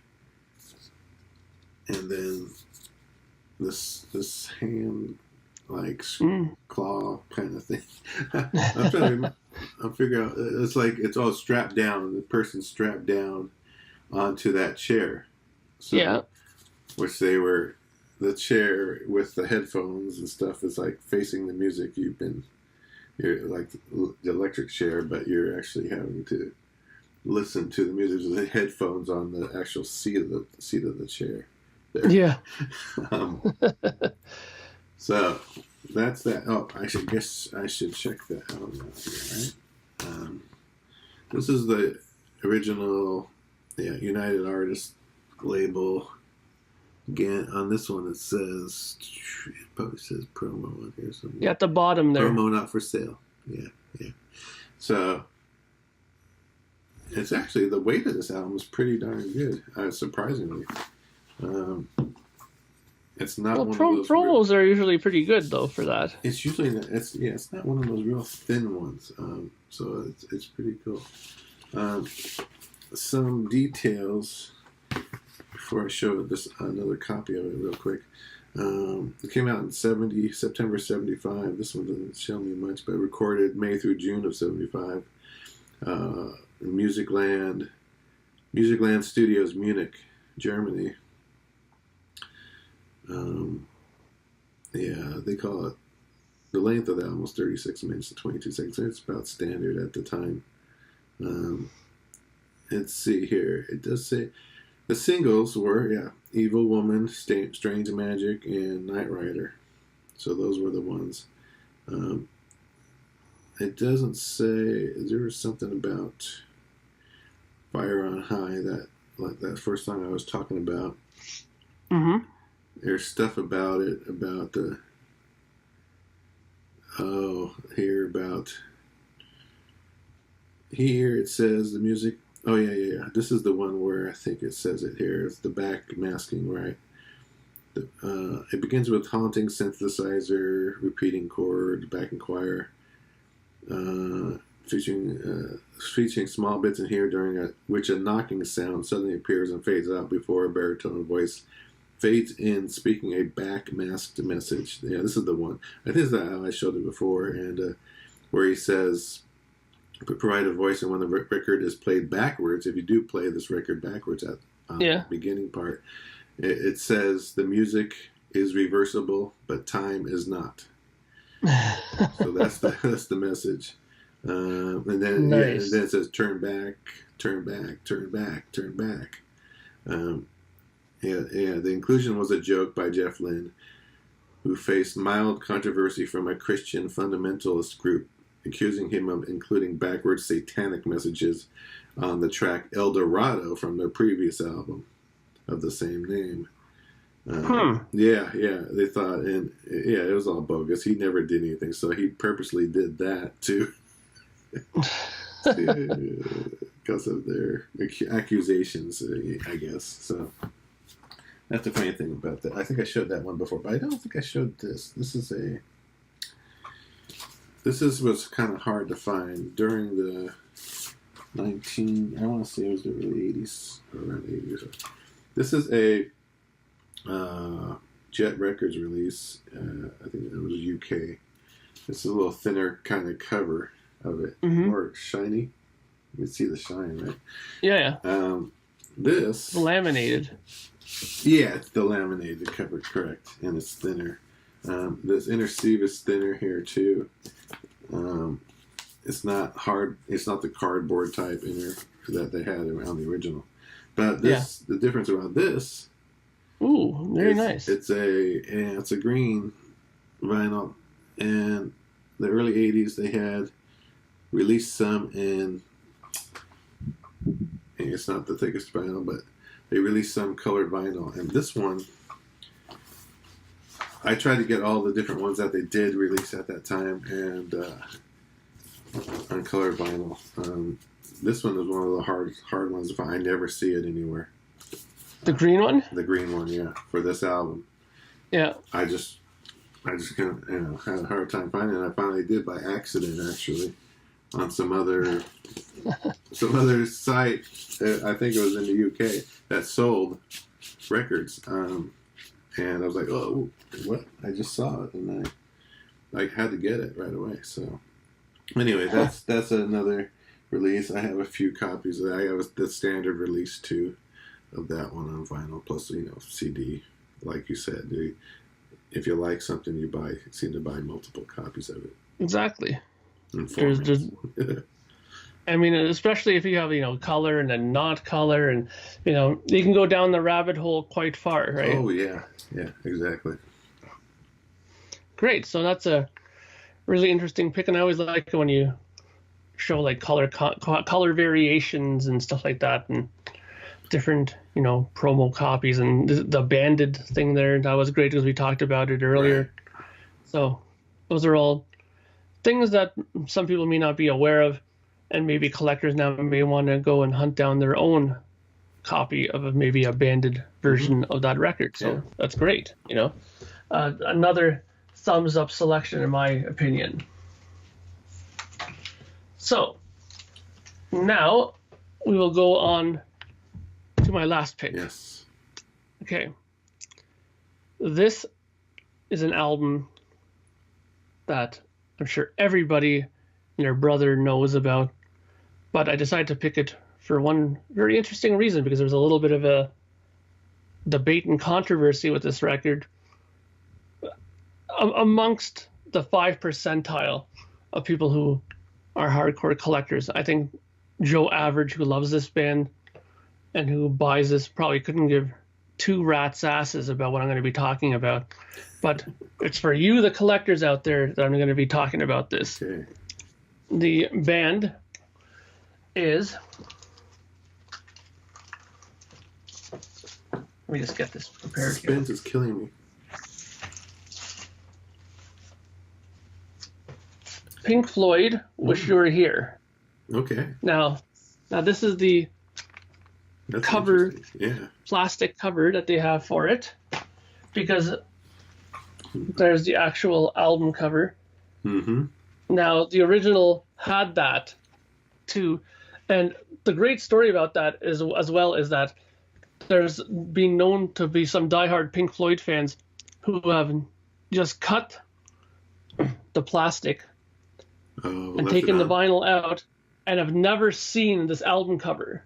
and then this hand like claw kind of thing. I'm trying to figure out. It's like it's all strapped down. The person's strapped down onto that chair. So, Yeah. Which they were, the chair with the headphones and stuff is like facing the music. You're like the electric chair, but you're actually having to listen to the music with the headphones on the actual seat of the chair. There. Yeah. So that's that. Oh, I should check that out now here, right? This is the original United Artists label. Again, on this one it says, it probably says promo on here somewhere. Yeah, at the bottom there. Promo not for sale. Yeah. So it's actually, the weight of this album is pretty darn good, surprisingly. It's not one of those promos are usually pretty good though for that. It's usually it's not one of those real thin ones. So it's pretty cool. Some details before I show this another copy of it real quick. It came out in September 75. This one doesn't show me much, but recorded May through June of 75. Musicland Studios, Munich, Germany. They call it, the length of the album was 36 minutes and 22 seconds. It's about standard at the time. Let's see here. It does say the singles were, Evil Woman, Strange Magic, and Night Rider. So those were the ones. It doesn't say, there was something about Fire on High, that first song I was talking about. Mm-hmm. There's stuff about it, about the, here it says the music. Oh, yeah. This is the one where I think it says it here. It's the back masking, right? It begins with haunting synthesizer, repeating chord, backing choir, featuring small bits in here during which a knocking sound suddenly appears and fades out before a baritone voice fades in, speaking a back-masked message. Yeah, this is the one. I think this is how I showed it before, and where he says, provide a voice, and when the record is played backwards, if you do play this record backwards at the beginning part, it says the music is reversible, but time is not. So that's the message. And then nice. And then it says turn back, turn back, turn back, turn back. The inclusion was a joke by Jeff Lynne, who faced mild controversy from a Christian fundamentalist group, accusing him of including backwards satanic messages on the track El Dorado from their previous album of the same name. They thought, and it was all bogus. He never did anything, so he purposely did that because of their accusations, I guess. So that's the funny thing about that. I think I showed that one before, but I don't think I showed this. This was kind of hard to find during the I want to say it was the early 80s, around 80s. This is a Jet Records release. I think it was UK. It's a little thinner kind of cover of it, more shiny. You can see the shine, right? Yeah. This laminated. Yeah, it's the laminated cover, correct, and it's thinner. This inner sleeve is thinner here too. It's not hard. It's not the cardboard type inner that they had around the original. But the difference around this. Ooh, very nice. It's a green vinyl, and the early '80s they had released some in. And it's not the thickest vinyl, but they released some colored vinyl, and this one. I tried to get all the different ones that they did release at that time, and on colored vinyl. This one is one of the hard ones to find. I never see it anywhere. The green one? The green one, yeah, for this album. Yeah. I just kind of had a hard time finding it. I finally did by accident, actually, on some other site. I think it was in the UK that sold records. And I was like, oh, what? I just saw it, and I had to get it right away. So anyway, that's another release. I have a few copies of that. I have the standard release too. of that one on vinyl. Plus, CD. Like you said, if you like something, you seem to buy multiple copies of it. Exactly. There's I mean, especially if you have, color and then not color, and, you can go down the rabbit hole quite far, right? Oh, yeah. Yeah, exactly. Great. So that's a really interesting pick, and I always like when you show like color variations and stuff like that, and different, promo copies, and the banded thing there. That was great because we talked about it earlier. Right. So those are all things that some people may not be aware of, and maybe collectors now may want to go and hunt down their own copy of maybe a banded version of that record. So that's great. Another thumbs up selection in my opinion. So now we will go on to my last pick. Yes. Okay. This is an album that I'm sure everybody and their brother knows about, but I decided to pick it for one very interesting reason, because there was a little bit of a debate and controversy with this record amongst the 5 percentile of people who are hardcore collectors. I think Joe Average, who loves this band and who buys this, probably couldn't give two rats' asses about what I'm going to be talking about. But it's for you, the collectors out there, that I'm going to be talking about this. Okay. The band is... Let me just get this prepared. Suspense is killing me. Pink Floyd, Wish You Were Here. Okay. Now this is the cover, plastic cover that they have for it, because there's the actual album cover. Mm-hmm. Now, the original had that too, and the great story about that is, as well, is that there's been known to be some diehard Pink Floyd fans who have just cut the plastic and taken the vinyl out, and have never seen this album cover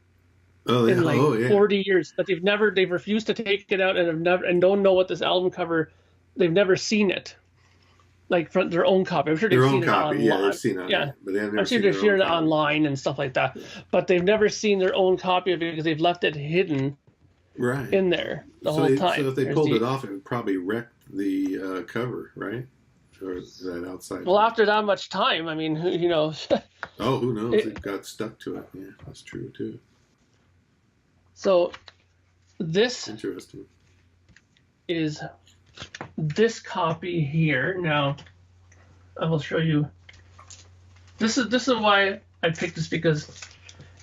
in 40 years. That they've refused to take it out, and don't know what this album cover. They've never seen it, like from their own copy. I'm sure they've seen it online. Yeah, they've seen it. Yeah, but they've never I'm sure they've seen it online and stuff like that. But they've never seen their own copy of it because they've left it hidden. Right. In there the whole time. So if they pulled it off, it would probably wreck the cover, right? Or is that outside? Well, after that much time, I mean, who knows? Oh, who knows? It got stuck to it. Yeah, that's true too. So this interesting is this copy here. Now I will show you. This is why I picked this, because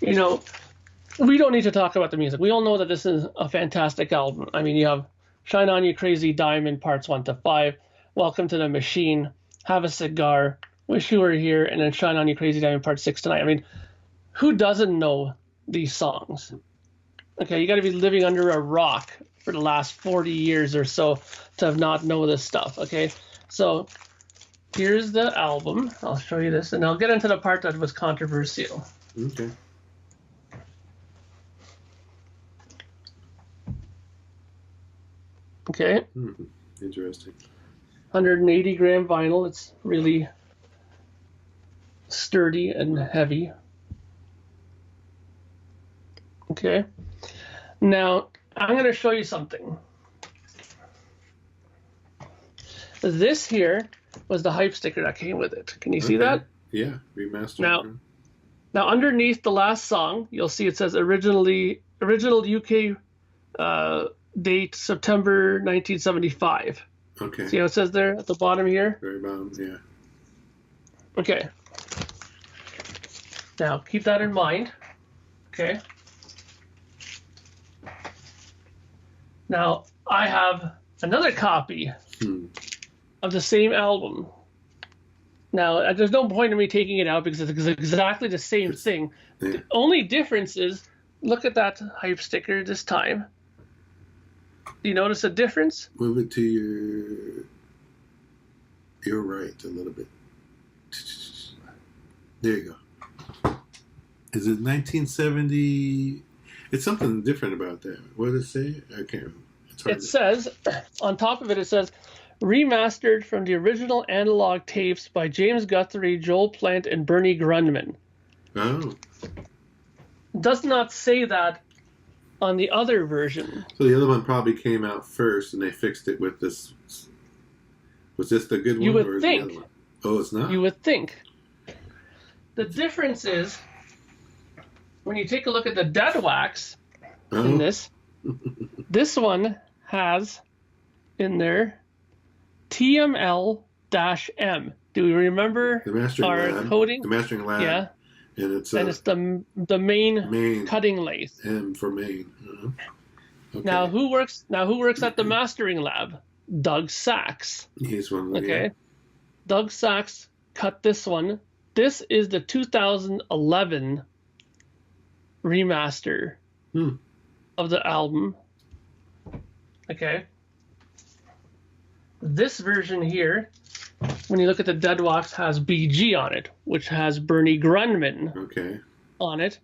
we don't need to talk about the music. We all know that this is a fantastic album. I mean, you have Shine On You Crazy Diamond parts 1 to 5, Welcome to the Machine, Have a Cigar, Wish You Were Here, and then Shine On You Crazy Diamond parts 6 to 9. I mean, who doesn't know these songs? Okay, you got to be living under a rock for the last 40 years or so to have not know this stuff. Okay, so here's the album. I'll show you this, and I'll get into the part that was controversial. Okay. Okay. Interesting. 180 gram vinyl. It's really sturdy and heavy. Okay. Now, I'm going to show you something. This here was the hype sticker that came with it. Can you see that? Yeah, remastered. Now underneath the last song, you'll see it says original UK date September 1975. Okay. See how it says there at the bottom here? Very bottom, yeah. Okay. Now keep that in mind. Okay. Now I have another copy of the same album. Now there's no point in me taking it out because it's exactly the same thing. Yeah. The only difference is, look at that hype sticker this time. Do you notice a difference? Move it to your right a little bit. There you go. Is it 1970? It's something different about that. What does it say? I can't. It's hard. It says, on top of it says, remastered from the original analog tapes by James Guthrie, Joel Plant, and Bernie Grundman. Oh. Does not say that on the other version. So the other one probably came out first, and they fixed it with this. Was this the good one? You would or is think. The other one? Oh, it's not. You would think. The difference is, when you take a look at the dead wax in this, this one has in there TML-M. Do we remember the mastering our lab, coding? The mastering lab. Yeah. And it's the main cutting lathe. M for main. Okay. Now who works at the mastering lab? Doug Sachs. He's one. Okay. Yeah. Doug Sachs cut this one. This is the 2011 remaster of the album. Okay. This version here, when you look at the dead wax, has BG on it, which has Bernie Grundman on it.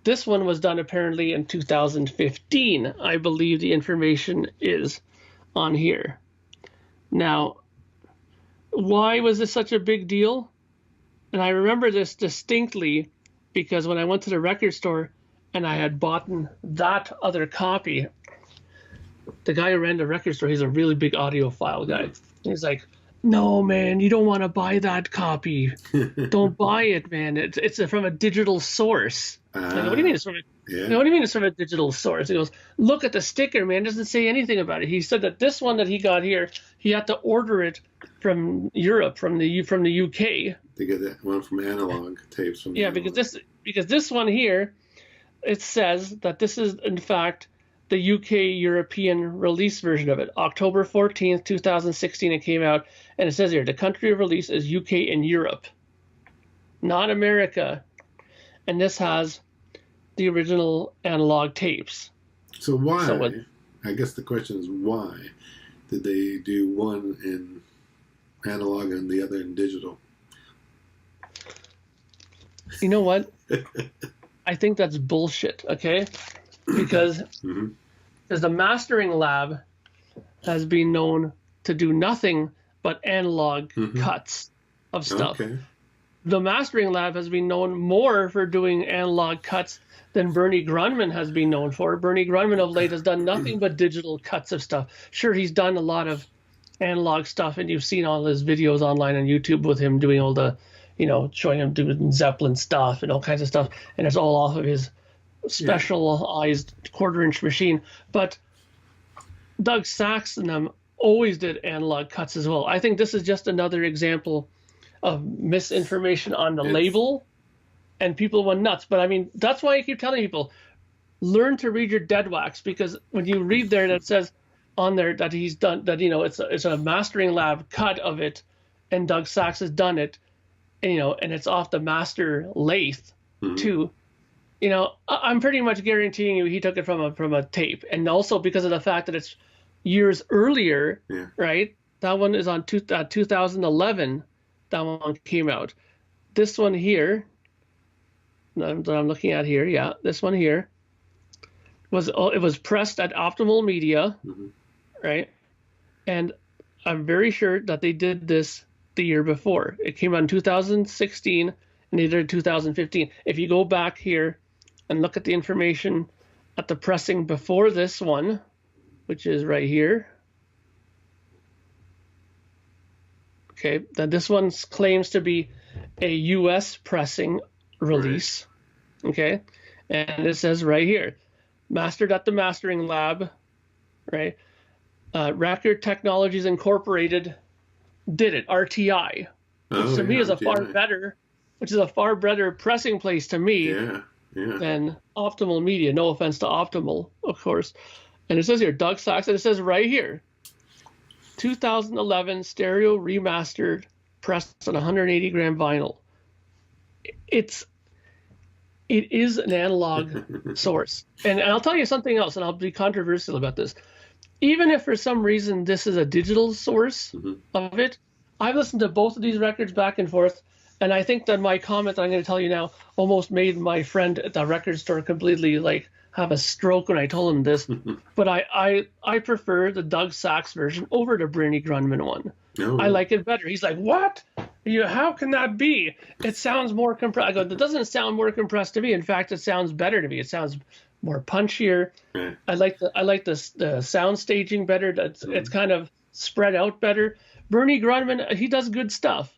This one was done apparently in 2015. I believe the information is on here. Now, why was this such a big deal? And I remember this distinctly because when I went to the record store and I had bought that other copy, the guy who ran the record store, he's a really big audiophile guy. He's like, no, man, you don't want to buy that copy. Don't buy it, man. It's from a digital source. What do you mean it's from a what do you mean it's from a digital source? He goes, look at the sticker, man. It doesn't say anything about it. He said that this one that he got here, he had to order it from Europe, from the UK. To get that one from analog tapes. From because this one here, it says that this is in fact the UK European release version of it. October 14th, 2016, it came out, and it says here the country of release is UK and Europe, not America. And this has the original analog tapes. So why? I guess the question is why did they do one in analog and the other in digital? You know what? I think that's bullshit, okay? Because the mastering lab has been known to do nothing but analog cuts of stuff. Okay. The mastering lab has been known more for doing analog cuts than Bernie Grundman has been known for. Bernie Grundman of late has done nothing but digital cuts of stuff. Sure, he's done a lot of analog stuff, and you've seen all his videos online on YouTube with him doing all the, showing him doing Zeppelin stuff and all kinds of stuff, and it's all off of his specialized quarter-inch machine. But Doug Sachs and them always did analog cuts as well. I think this is just another example of misinformation on the label, and people went nuts. But I mean, that's why I keep telling people, learn to read your dead wax, because when you read there that it says on there that he's done that, it's a mastering lab cut of it, and Doug Sachs has done it, and it's off the master lathe too. I'm pretty much guaranteeing you he took it from a tape, and also because of the fact that it's years earlier, right? That one is on 2011. That one came out. This one here, that I'm looking at here, this one here was pressed at Optimal Media, right? And I'm very sure that they did this the year before. It came out in 2016, and they did it in 2015. If you go back here and look at the information at the pressing before this one, which is right here. Okay, then this one claims to be a U.S. pressing release. Right. Okay, and it says right here, mastered at the mastering lab, right? Record Technologies Incorporated did it, RTI, which to me is a far better pressing place to me than Optimal Media. No offense to Optimal, of course. And it says here, Doug Sachs, and it says right here, 2011 stereo remastered, pressed on 180 gram vinyl. It is an analog source. And I'll tell you something else, and I'll be controversial about this. Even if for some reason this is a digital source of it, I've listened to both of these records back and forth, and I think that my comment that I'm going to tell you now almost made my friend at the record store completely have a stroke when I told him this, but I prefer the Doug Sax version over the Bernie Grundman one. No. I like it better. He's like, what? How can that be? It sounds more compressed. I go, it doesn't sound more compressed to me. In fact, it sounds better to me. It sounds more punchier. Right. I like the sound staging better. It's kind of spread out better. Bernie Grundman, he does good stuff.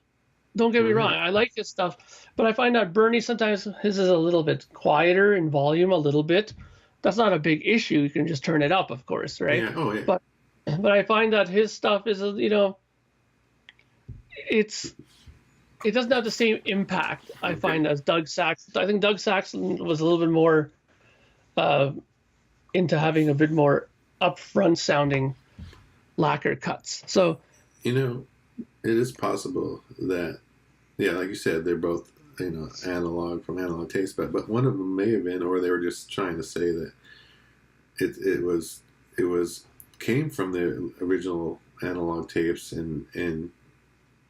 Don't get me wrong. I like his stuff, but I find that Bernie sometimes his is a little bit quieter in volume, a little bit. That's not a big issue. You can just turn it up, of course, right? Yeah. Oh, yeah. But I find that his stuff is, it doesn't have the same impact, I find, as Doug Saxon. I think Doug Saxon was a little bit more into having a bit more upfront sounding lacquer cuts. So, it is possible that, yeah, like you said, they're both, analog from Analog Taste, but one of them may have been, or they were just trying to say that it was came from the original analog tapes and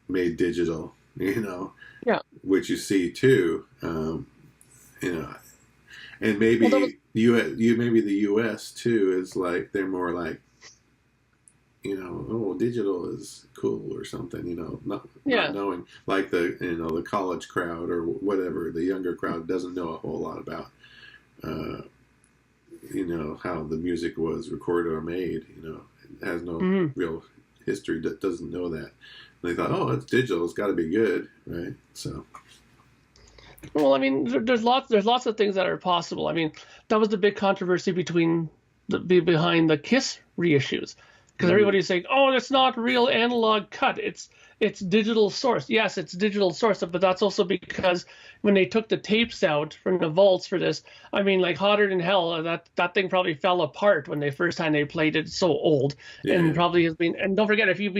made digital, yeah, which you see too, and maybe maybe the U.S. too is like they're more like, digital is cool or something, not knowing, like the college crowd or whatever, the younger crowd doesn't know a whole lot about, how the music was recorded or made, it has no real history, that doesn't know that. And they thought, oh, it's digital, it's got to be good, right? So. Well, I mean, there's lots of things that are possible. I mean, that was the big controversy behind the Kiss reissues. Because everybody's saying, oh, it's not real analog cut. It's digital source. Yes, it's digital source, but that's also because when they took the tapes out from the vaults for this, I mean, like Hotter Than Hell, that thing probably fell apart when the first time they played it. It's so old, and probably has been. And don't forget, if you've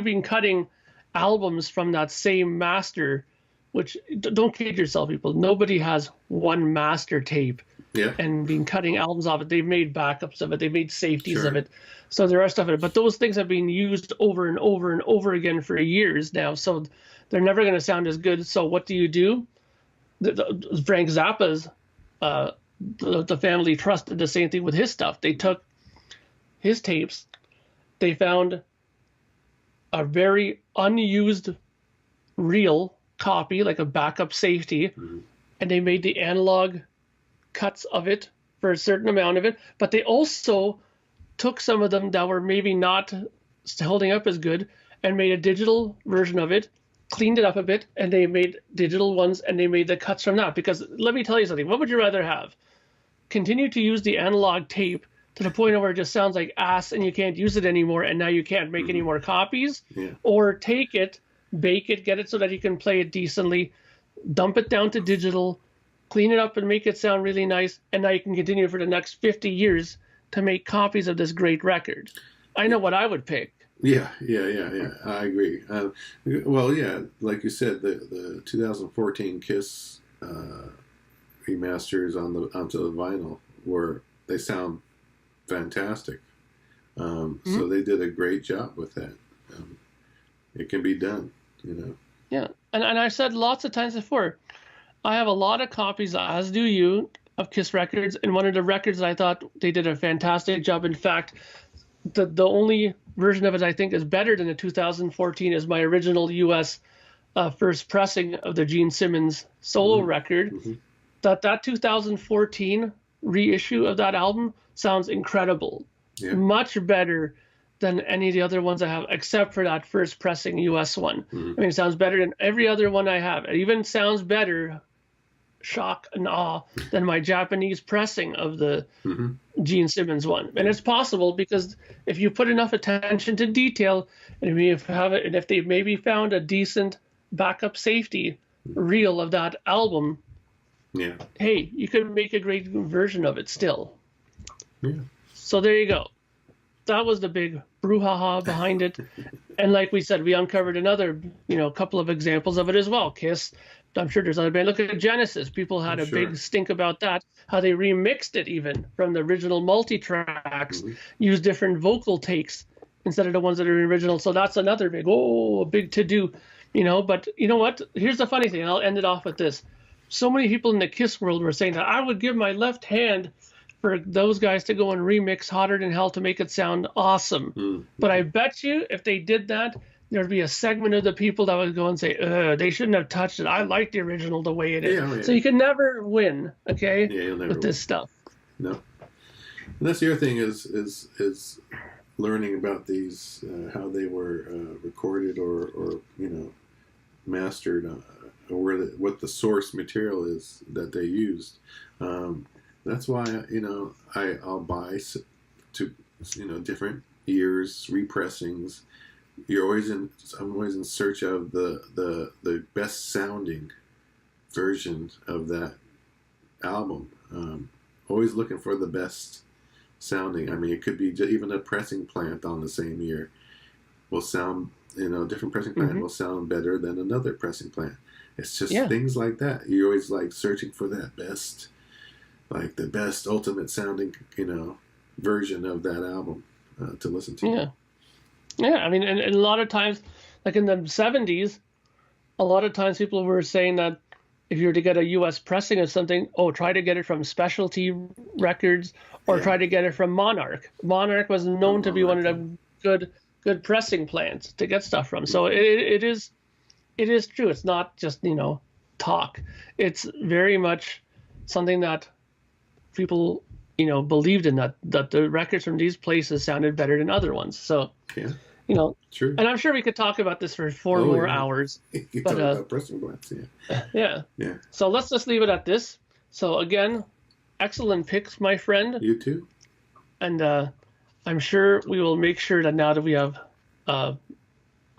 been cutting albums from that same master, which don't kid yourself, people. Nobody has one master tape. Yeah. And been cutting albums of it. They've made backups of it. They've made safeties of it. So there are stuff in it. But those things have been used over and over and over again for years now. So they're never going to sound as good. So what do? Frank Zappa's, the family trusted the same thing with his stuff. They took his tapes. They found a very unused real copy, like a backup safety. And they made the analog cuts of it for a certain amount of it, but they also took some of them that were maybe not holding up as good and made a digital version of it, cleaned it up a bit, and they made digital ones, and they made the cuts from that. Because let me tell you something, what would you rather have? Continue to use the analog tape to the point where it just sounds like ass and you can't use it anymore, and now you can't make any more copies, or take it, bake it, get it so that you can play it decently, dump it down to digital, clean it up and make it sound really nice, and now you can continue for the next 50 years to make copies of this great record. I know what I would pick. Yeah. I agree. Well, yeah, like you said, the 2014 Kiss remasters onto the vinyl they sound fantastic. So they did a great job with that. It can be done, Yeah, and I've said lots of times before, I have a lot of copies, as do you, of Kiss records, and one of the records I thought they did a fantastic job. In fact, the only version of it I think is better than the 2014 is my original U.S. First pressing of the Gene Simmons solo record. That 2014 reissue of that album sounds incredible. Much better than any of the other ones I have, except for that first pressing U.S. one. I mean, it sounds better than every other one I have. It even sounds better, shock and awe, than my Japanese pressing of the Gene Simmons one. And it's possible because if you put enough attention to detail, and if they maybe found a decent backup safety reel of that album, hey, you could make a great version of it still. So there you go. That was the big brouhaha behind it. And like we said, we uncovered another, couple of examples of it as well. Kiss, I'm sure there's other bands. Look at Genesis. People had a big stink about that, how they remixed it even from the original multi-tracks, used different vocal takes instead of the ones that are original. So that's another big to-do, But you know what? Here's the funny thing, and I'll end it off with this. So many people in the Kiss world were saying that I would give my left hand for those guys to go and remix Hotter Than Hell to make it sound awesome. But I bet you if they did that, there'd be a segment of the people that would go and say, they shouldn't have touched it. I like the original the way it is. Yeah, oh, yeah. So you can never win, okay, you'll never with this win. stuff. No. And that's the other thing is learning about these, how they were recorded or mastered, or what the source material is that they used. That's why I'll buy different years repressings. I'm always in search of the best sounding version of that album. Always looking for the best sounding. I mean, it could be even a pressing plant on the same year will sound, different pressing plant will sound better than another pressing plant. It's just things like that. You're always like searching for that best, like the best ultimate sounding, version of that album to listen to. Yeah. Yeah. I mean, and a lot of times, like in the 70s, a lot of times people were saying that if you were to get a U.S. pressing of something, try to get it from Specialty Records or try to get it from Monarch. Monarch was known to be one of the good pressing plants to get stuff from. So it is true. It's not just, talk. It's very much something that people, believed in, that the records from these places sounded better than other ones. So, True. And I'm sure we could talk about this for four more hours. You talk about pressing plants, Yeah. Yeah. So let's just leave it at this. So again, excellent picks, my friend. You too. And I'm sure we will make sure that now that we have a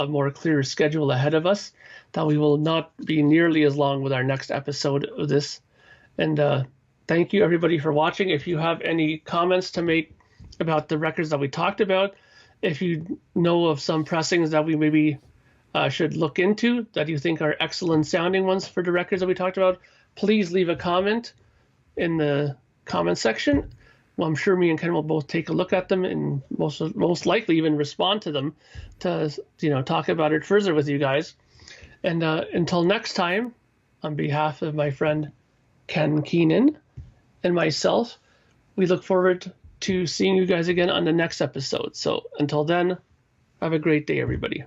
more clear schedule ahead of us, that we will not be nearly as long with our next episode of this. And thank you, everybody, for watching. If you have any comments to make about the records that we talked about, if you know of some pressings that we maybe should look into that you think are excellent sounding ones for the records that we talked about, please leave a comment in the comment section. Well, I'm sure me and Ken will both take a look at them and most likely even respond to them to talk about it further with you guys. And until next time, on behalf of my friend Ken Keenan and myself, we look forward to seeing you guys again on the next episode. So until then, have a great day, everybody.